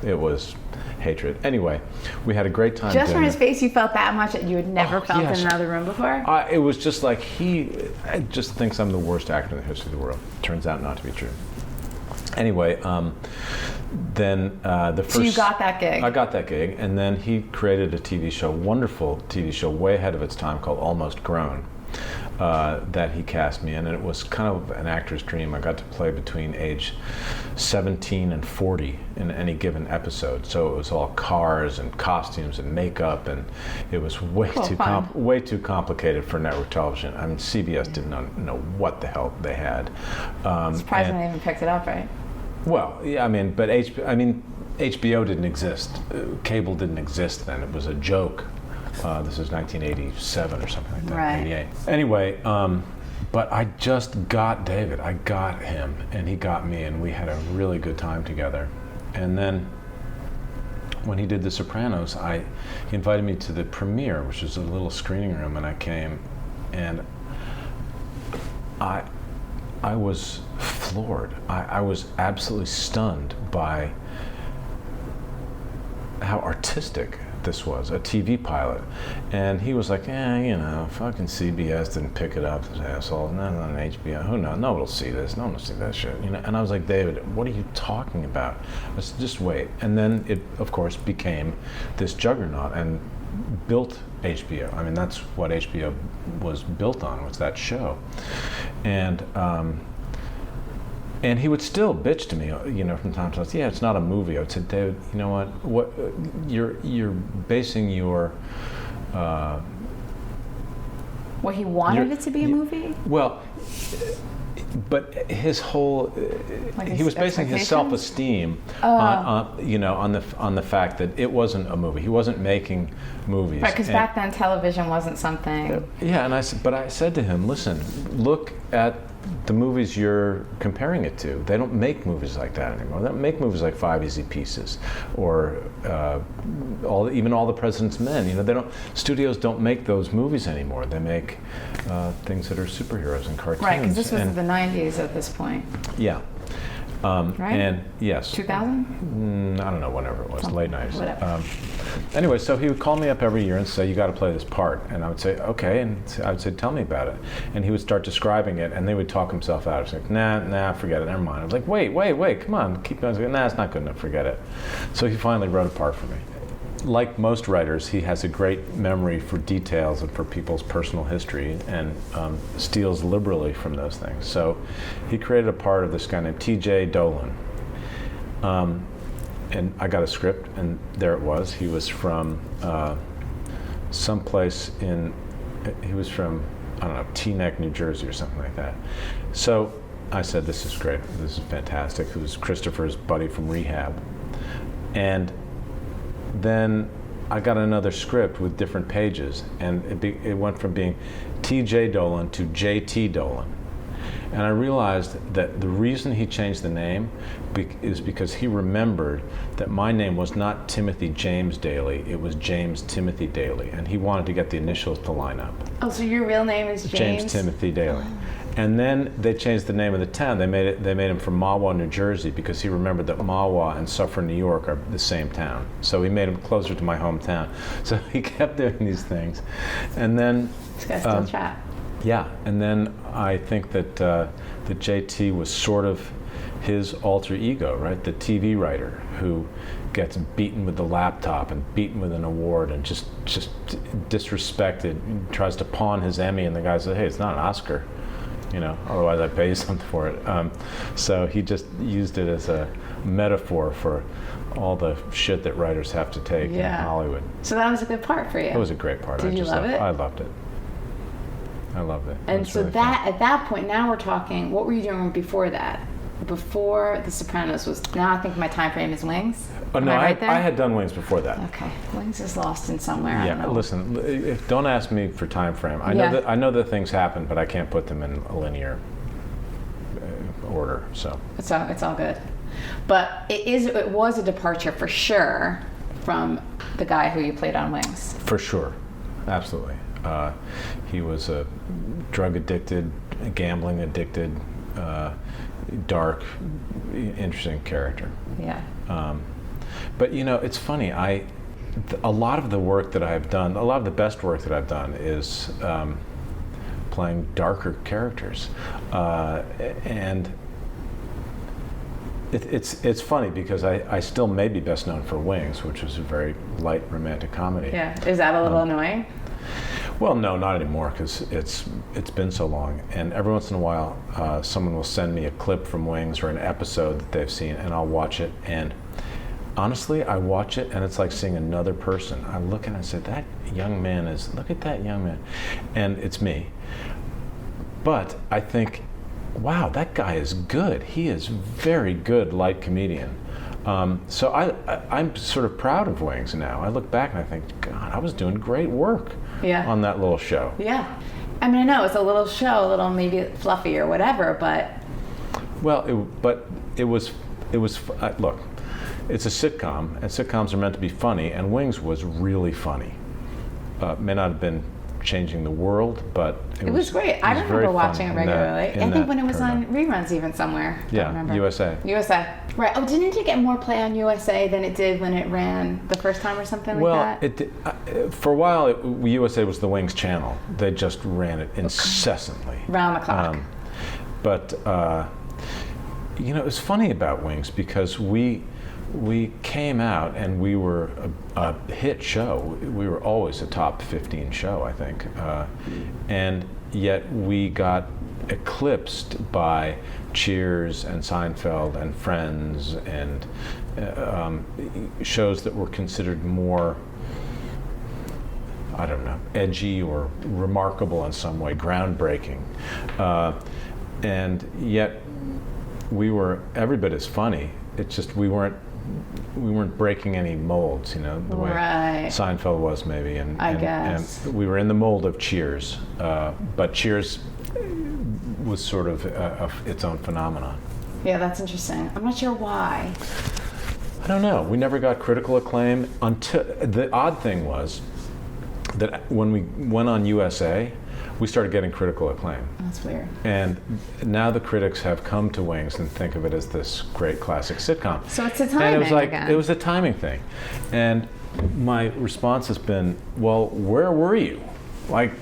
it was hatred. Anyway, we had a great time. Just from his face, you felt that much that you had never felt in another room before? It was just like he just thinks I'm the worst actor in the history of the world. Turns out not to be true. Anyway, then the first... So you got that gig? I got that gig, and then he created a TV show, wonderful TV show, way ahead of its time, called Almost Grown, that he cast me in, and it was kind of an actor's dream. I got to play between age 17 and 40 in any given episode, so it was all cars and costumes and makeup, and it was way too complicated for network television. I mean, CBS did not know what the hell they had. Surprisingly, they even picked it up, right? Well, yeah, I mean, but HBO didn't exist. Cable didn't exist then. It was a joke. This is 1987 or something like that, right. 88. Anyway, but I just got David. I got him, and he got me, and we had a really good time together. And then when he did The Sopranos, he invited me to the premiere, which was a little screening room, and I came, and I was floored. I was absolutely stunned by how artistic this was, a TV pilot. And he was like, fucking CBS didn't pick it up, this asshole. No, on HBO, who knows? No one will see this, no one will see that shit. And I was like, David, what are you talking about? I said, just wait. And then it, of course, became this juggernaut and built HBO. I mean, that's what HBO was built on, was that show. And he would still bitch to me, from time to time. Yeah, it's not a movie. I would say, David, you know what? You're basing your... he wanted it to be a movie? Well, but his whole... he was basing his self-esteem on the fact that it wasn't a movie. He wasn't making movies. Right, because back then television wasn't something... Yeah, and I said to him, listen, look at the movies you're comparing it to. They don't make movies like that anymore. They don't make movies like Five Easy Pieces or even All the President's Men. Studios don't make those movies anymore. They make things that are superheroes and cartoons. Right, because this was the 90s at this point. Yeah. Right? And yes. 2000? I don't know, whenever it was, late 90s. Whatever. Anyway, so he would call me up every year and say, you got to play this part. And I would say, okay. And I would say, tell me about it. And he would start describing it, and they would talk himself out. He was like, nah, forget it, never mind. I was like, wait, come on, keep going. Like, nah, it's not good enough, forget it. So he finally wrote a part for me. Like most writers, he has a great memory for details and for people's personal history, and steals liberally from those things. So he created a part of this guy named T.J. Dolan. And I got a script, and there it was. He was from someplace he was from, I don't know, Teaneck, New Jersey or something like that. So I said, this is great, this is fantastic. It was Christopher's buddy from rehab. And then I got another script with different pages, and it went from being T.J. Dolan to J.T. Dolan. And I realized that the reason he changed the name is because he remembered that my name was not Timothy James Daly, it was James Timothy Daly, and he wanted to get the initials to line up. Oh, so your real name is James? James Timothy Daly. And then they changed the name of the town. They made him from Mahwah, New Jersey, because he remembered that Mahwah and Suffern, New York are the same town. So he made him closer to my hometown. So he kept doing these things. And then... This guy's still chat. Yeah, and then I think that JT was sort of his alter ego, right? The TV writer who gets beaten with the laptop and beaten with an award and just disrespected, tries to pawn his Emmy, and the guy says, hey, it's not an Oscar, otherwise I'd pay you something for it. So he just used it as a metaphor for all the shit that writers have to take in Hollywood. So that was a good part for you. It was a great part. Did you love it? I loved it. I loved it. And so really at that point, now we're talking, what were you doing before that? Before The Sopranos was, now I think my time frame is Wings. Oh, no, I had done Wings before that. Okay, Wings is lost in somewhere. I don't know. Listen, don't ask me for time frame. I know that things happen, but I can't put them in a linear order. So it's all good. But it was a departure for sure from the guy who you played on Wings. For sure, absolutely. He was a drug addicted, gambling addicted, dark, interesting character. Yeah. But it's funny. A lot of the work that I've done, a lot of the best work that I've done is playing darker characters, and it's funny because I still may be best known for Wings, which was a very light romantic comedy. Yeah. Is that a little annoying? Well, no, not anymore, because it's been so long. And every once in a while, someone will send me a clip from Wings or an episode that they've seen, and I'll watch it. And honestly, I watch it, and it's like seeing another person. I look and I say, look at that young man. And it's me. But I think, wow, that guy is good. He is very good light comedian. So I'm sort of proud of Wings now. I look back and I think, God, I was doing great work on that little show. Yeah. I mean, I know it's a little show, a little maybe fluffy or whatever, but... Well, it was look, it's a sitcom, and sitcoms are meant to be funny, and Wings was really funny. May not have been changing the world, but it was great. I remember watching it regularly. I think when it was on reruns even somewhere. Yeah, remember. USA. Right. Oh, didn't it get more play on USA than it did when it ran the first time or something like that? Well, for a while, USA was the Wings channel. They just ran it incessantly. Round the clock. But it was funny about Wings because we came out and we were a hit show. We were always a top 15 show, I think. And yet we got eclipsed by Cheers and Seinfeld and Friends and shows that were considered more, I don't know, edgy or remarkable in some way, groundbreaking. And yet we were every bit as funny. It's just we weren't breaking any molds, the way Seinfeld was maybe, and we were in the mold of Cheers, but Cheers was sort of its own phenomenon. Yeah, that's interesting. I'm not sure why. I don't know. We never got critical acclaim until the odd thing was that when we went on USA, we started getting critical acclaim. That's weird. And now the critics have come to Wings and think of it as this great classic sitcom. So it's a timing And it was like, again. It was a timing thing. And my response has been, well, where were you? Like,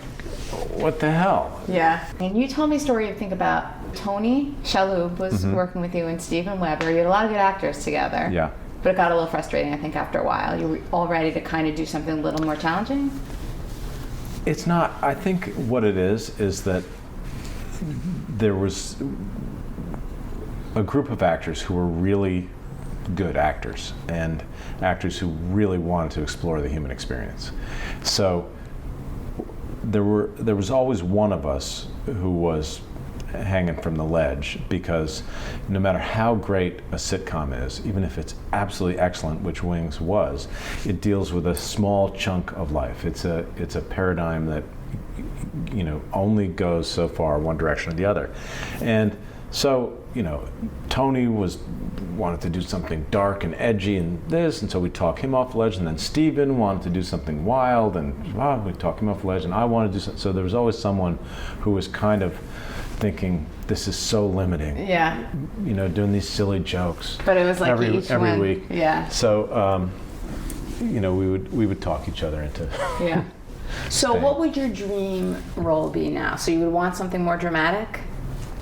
what the hell? Yeah. And you told me a story, you think about Tony Shalhoub was working with you and Steven Weber. You had a lot of good actors together. Yeah. But it got a little frustrating, I think, after a while. You were all ready to kind of do something a little more challenging? It's not. I think what it is that there was a group of actors who were really good actors and actors who really wanted to explore the human experience. So there was always one of us who was hanging from the ledge, because no matter how great a sitcom is, even if it's absolutely excellent, which Wings was, it deals with a small chunk of life. It's a paradigm that only goes so far one direction or the other. And so, Tony wanted to do something dark and edgy and this, and so we talk him off the ledge, and then Steven wanted to do something wild, and we talk him off the ledge, and I wanted to do something. So there was always someone who was kind of thinking, this is so limiting. Yeah. Doing these silly jokes. But it was like every week. Yeah. So, we would talk each other into. Yeah. So what would your dream role be now? So you would want something more dramatic?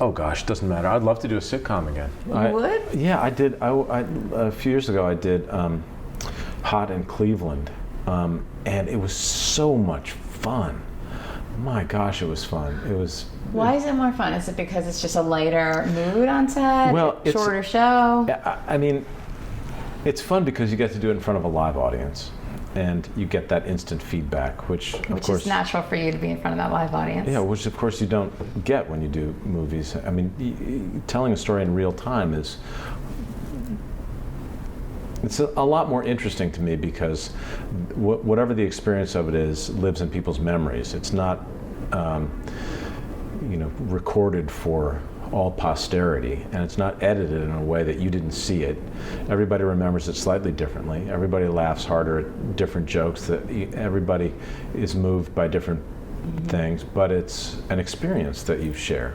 Oh gosh, doesn't matter. I'd love to do a sitcom again. You would? Yeah, I did. A few years ago, I did Hot in Cleveland, and it was so much fun. My gosh, it was fun. It was. Why is it more fun? Is it because it's just a lighter mood on set? Well, it's shorter show. I mean, it's fun because you get to do it in front of a live audience, and you get that instant feedback, which of course is natural for you to be in front of that live audience. Yeah, which of course you don't get when you do movies. I mean, telling a story in real time it's a lot more interesting to me because whatever the experience of it is lives in people's memories. It's not, recorded for all posterity, and it's not edited in a way that you didn't see it. Everybody remembers it slightly differently. Everybody laughs harder at different jokes. That everybody is moved by different things, but it's an experience that you share.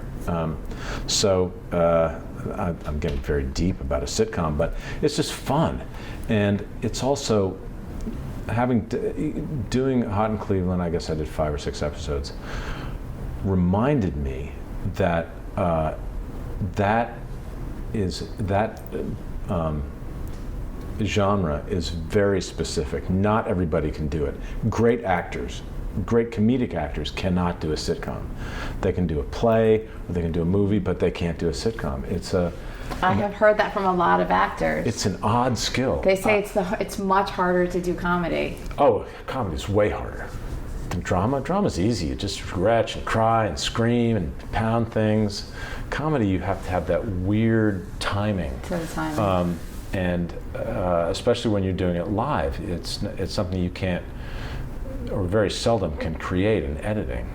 So I'm getting very deep about a sitcom, but it's just fun, and it's also doing Hot in Cleveland. I guess I did 5 or 6 episodes. Reminded me that genre is very specific. Not everybody can do it. Great actors, great comedic actors cannot do a sitcom. They can do a play or they can do a movie, but they can't do a sitcom. I have heard that from a lot of actors. It's an odd skill. They say it's much harder to do comedy. Oh, comedy's way harder. Drama's easy. You just stretch and cry and scream and pound things. Comedy, you have to have that weird timing. And especially when you're doing it live, it's something you can't, or very seldom can create in editing.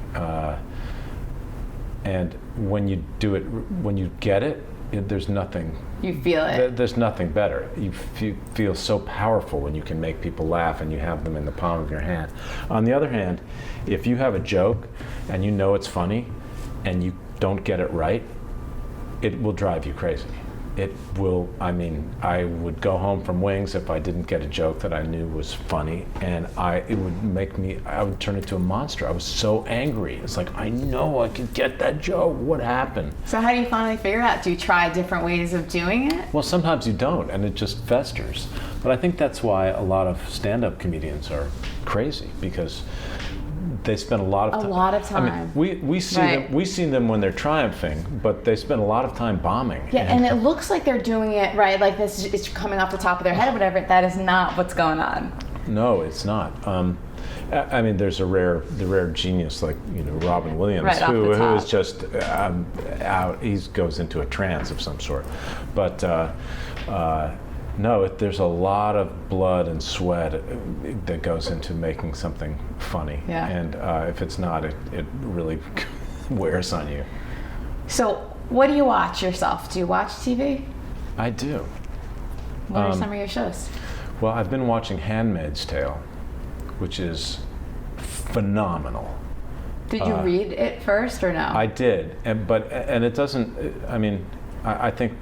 And when you do it, when you get it, there's nothing. You feel it. There's nothing better. You feel so powerful when you can make people laugh and you have them in the palm of your hand. On the other hand, if you have a joke and you know it's funny and you don't get it right, it will drive you crazy. It will, I would go home from Wings if I didn't get a joke that I knew was funny, and I would turn into a monster. I was so angry. It's like, I know I could get that joke. What happened? So how do you finally figure out? Do you try different ways of doing it? Well, sometimes you don't, and it just festers. But I think that's why a lot of stand-up comedians are crazy, because they spend a lot of time. I mean, we see them when they're triumphing, but they spend a lot of time bombing. Yeah, and it looks like they're doing it right, like this is coming off the top of their head or whatever. That is not what's going on. No, it's not. There's the rare genius like Robin Williams, who is just out. He goes into a trance of some sort, but. No, there's a lot of blood and sweat that goes into making something funny. Yeah. And if it's not, it really wears on you. So what do you watch yourself? Do you watch TV? I do. What are some of your shows? Well, I've been watching Handmaid's Tale, which is phenomenal. Did you read it first or no? I did, and it doesn't, I think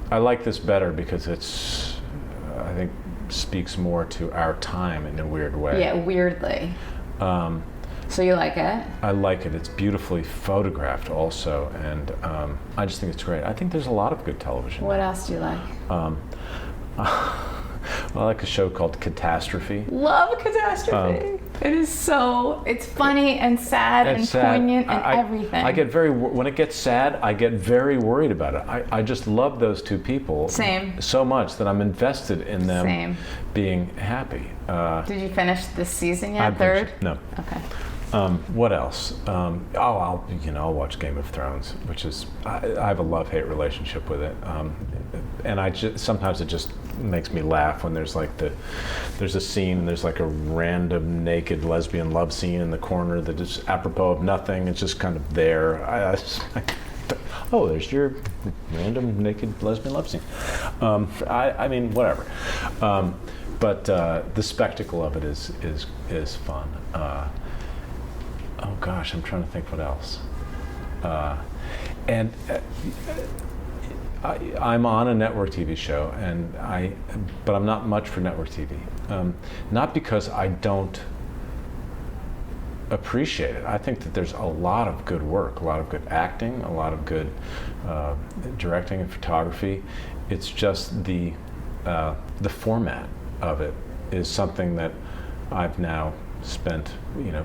I like this better because I think, speaks more to our time in a weird way. Yeah, weirdly. So you like it? I like it. It's beautifully photographed also, and I just think it's great. I think there's a lot of good television. What else do you like? I like a show called Catastrophe. Love Catastrophe. It's funny and sad and poignant and everything. I get when it gets sad, I get very worried about it. I just love those two people so much that I'm invested in them being happy. Did you finish this season yet? Third? No. Okay. What else? I'll watch Game of Thrones, which is I have a love-hate relationship with it, and sometimes it just makes me laugh when there's a scene and there's like a random naked lesbian love scene in the corner that is apropos of nothing. It's just kind of there. Oh, there's your random naked lesbian love scene. Whatever. But the spectacle of it is fun. Oh gosh, I'm trying to think what else. I'm on a network TV show, but I'm not much for network TV. Not because I don't appreciate it. I think that there's a lot of good work, a lot of good acting, a lot of good directing and photography. It's just the format of it is something that I've now spent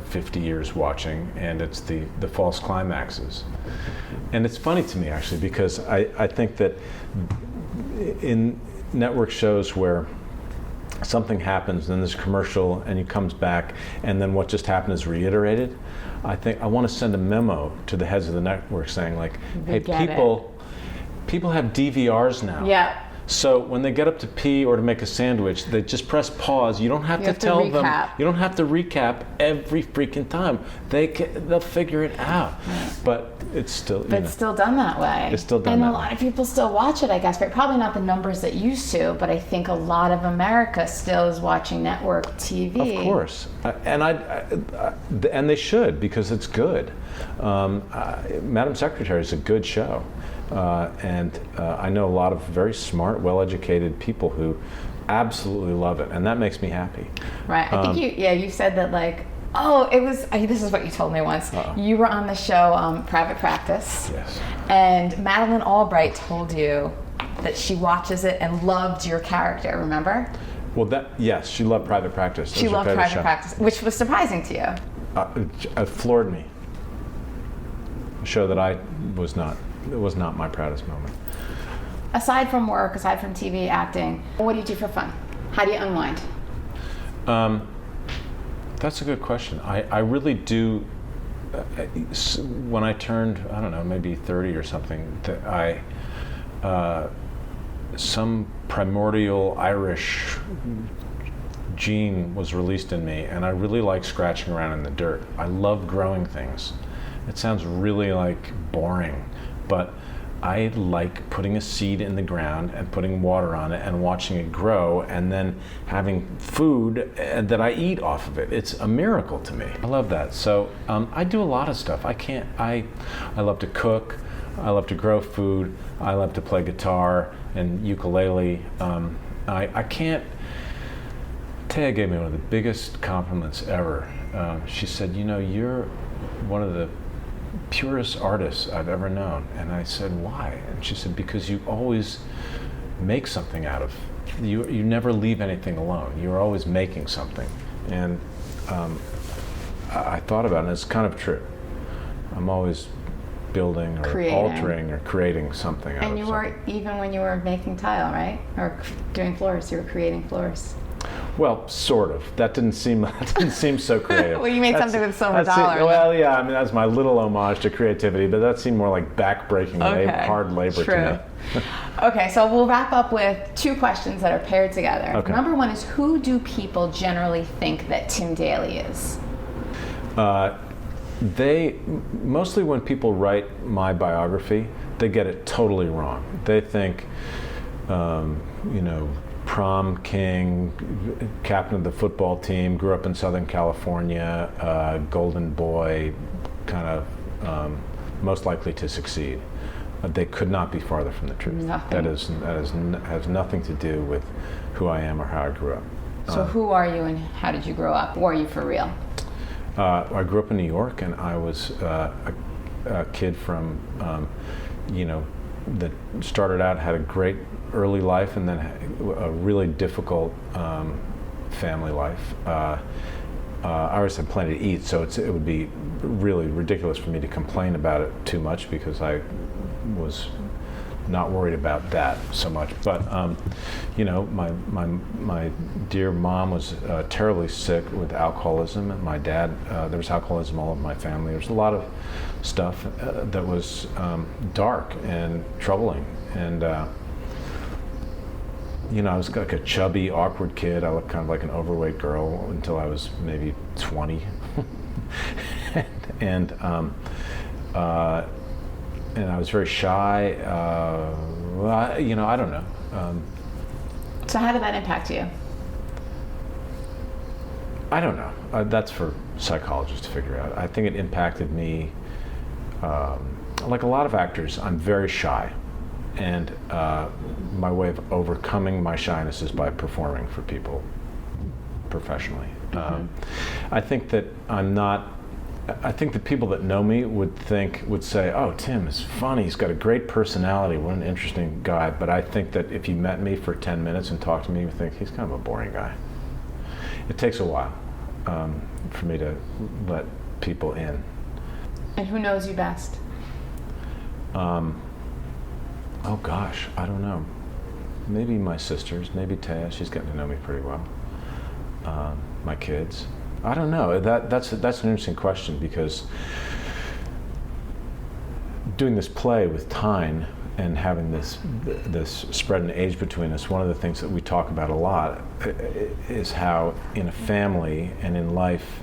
50 years watching, and it's the false climaxes. And it's funny to me, actually, because I think that in network shows where something happens, then there's a commercial, and he comes back, and then what just happened is reiterated. I think I want to send a memo to the heads of the network saying, like, hey, people have DVRs now. Yeah. So when they get up to pee or to make a sandwich, they just press pause. You don't have to tell them. You don't have to recap every freaking time. They'll figure it out. But it's still. But it's still done that way. It's still done that way. And a lot of people still watch it, I guess. But probably not the numbers that used to. But I think a lot of America still is watching network TV. Of course, and they should, because it's good. Madam Secretary is a good show. And I know a lot of very smart, well-educated people who absolutely love it, and that makes me happy. Right. I think you said that, like, this is what you told me once. You were on the show Private Practice. Yes. And Madeleine Albright told you that she watches it and loved your character, remember? Well, yes, she loved Private Practice. She loved Private Practice, which was surprising to you. It floored me. A show that it was not my proudest moment. Aside from work, aside from TV, acting, what do you do for fun? How do you unwind? That's a good question. I really do. When I turned, I don't know, maybe 30 or something, some primordial Irish gene was released in me, and I really like scratching around in the dirt. I love growing things. It sounds really boring, but I like putting a seed in the ground and putting water on it and watching it grow, and then having food that I eat off of it. It's a miracle to me. I love that. So I do a lot of stuff. I love to cook. I love to grow food. I love to play guitar and ukulele. I can't. Taya gave me one of the biggest compliments ever. She said, you're one of the purest artists I've ever known. And I said, why? And she said, because you always make something out of, you never leave anything alone. You're always making something. And I thought about it, and it's kind of true. I'm always building or altering or creating something out of something. And you were, even when you were making tile, right? Or doing floors, you were creating floors. Well, sort of. That didn't seem so creative. Well, you made something with silver dollar. Well, yeah. I mean, that's my little homage to creativity, but that seemed more like back-breaking hard labor to me. Okay, so we'll wrap up with two questions that are paired together. Okay. Number one is, who do people generally think that Tim Daly is? They mostly, when people write my biography, they get it totally wrong. They think, prom king, captain of the football team, grew up in Southern California, golden boy, kind of most likely to succeed. They could not be farther from the truth. Nothing. Has nothing to do with who I am or how I grew up. So who are you and how did you grow up? Or are you for real? I grew up in New York, and I was a kid from, that started out, had a great early life, and then a really difficult family life. I always had plenty to eat, so it would be really ridiculous for me to complain about it too much, because I was not worried about that so much. But my dear mom was terribly sick with alcoholism, and my dad, there was alcoholism all over my family. There was a lot of stuff that was dark and troubling, and I was like a chubby, awkward kid. I looked kind of like an overweight girl until I was maybe 20. and I was very shy. I don't know. So how did that impact you? I don't know. That's for psychologists to figure out. I think it impacted me, like a lot of actors, I'm very shy. And my way of overcoming my shyness is by performing for people professionally. I think that I'm not I think the people that know me would say, oh, Tim is funny, he's got a great personality, what an interesting guy. But I think that if you met me for 10 minutes and talked to me, you would think he's kind of a boring guy. It takes a while for me to let people in. And who knows you best? Oh gosh, I don't know. Maybe my sisters, maybe Taya, she's getting to know me pretty well. My kids. I don't know. That's an interesting question, because doing this play with Tyne and having this spread in age between us, one of the things that we talk about a lot is how in a family and in life,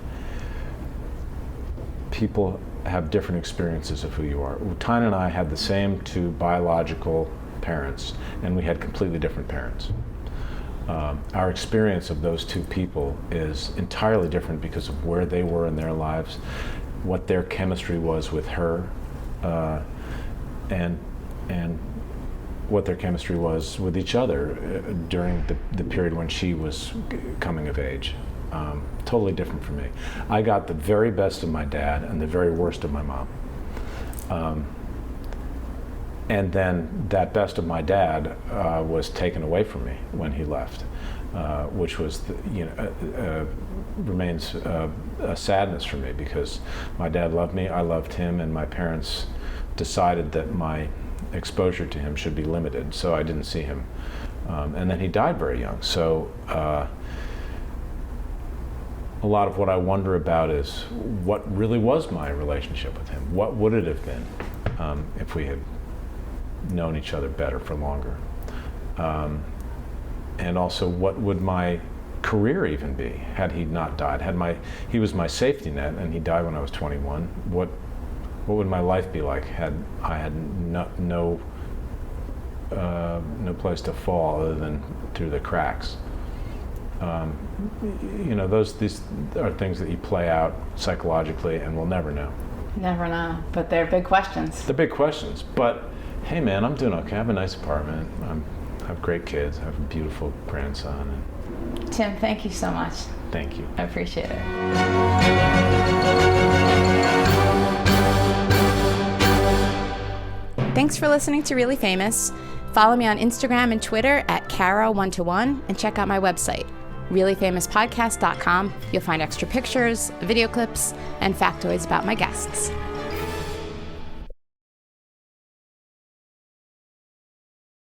people have different experiences of who you are. Tyne and I had the same two biological parents, and we had completely different parents. Our experience of those two people is entirely different because of where they were in their lives, what their chemistry was with her, and what their chemistry was with each other during the period when she was coming of age. Totally different from me. I got the very best of my dad and the very worst of my mom. And then that best of my dad was taken away from me when he left, which was, remains a sadness for me, because my dad loved me, I loved him, and my parents decided that my exposure to him should be limited, so I didn't see him. And then he died very young. So a lot of what I wonder about is what really was my relationship with him. What would it have been if we had known each other better for longer? And also, what would my career even be had he not died? He was my safety net, and he died when I was 21. What would my life be like had I had no place to fall other than through the cracks? These are things that you play out psychologically, and we'll never know. Never know, but they're big questions. They're big questions, but hey man, I'm doing okay. I have a nice apartment. I have great kids. I have a beautiful grandson. Tim, thank you so much. Thank you. I appreciate it. Thanks for listening to Really Famous. Follow me on Instagram and Twitter at Cara121, and check out my website, reallyfamouspodcast.com. You'll find extra pictures, video clips, and factoids about my guests.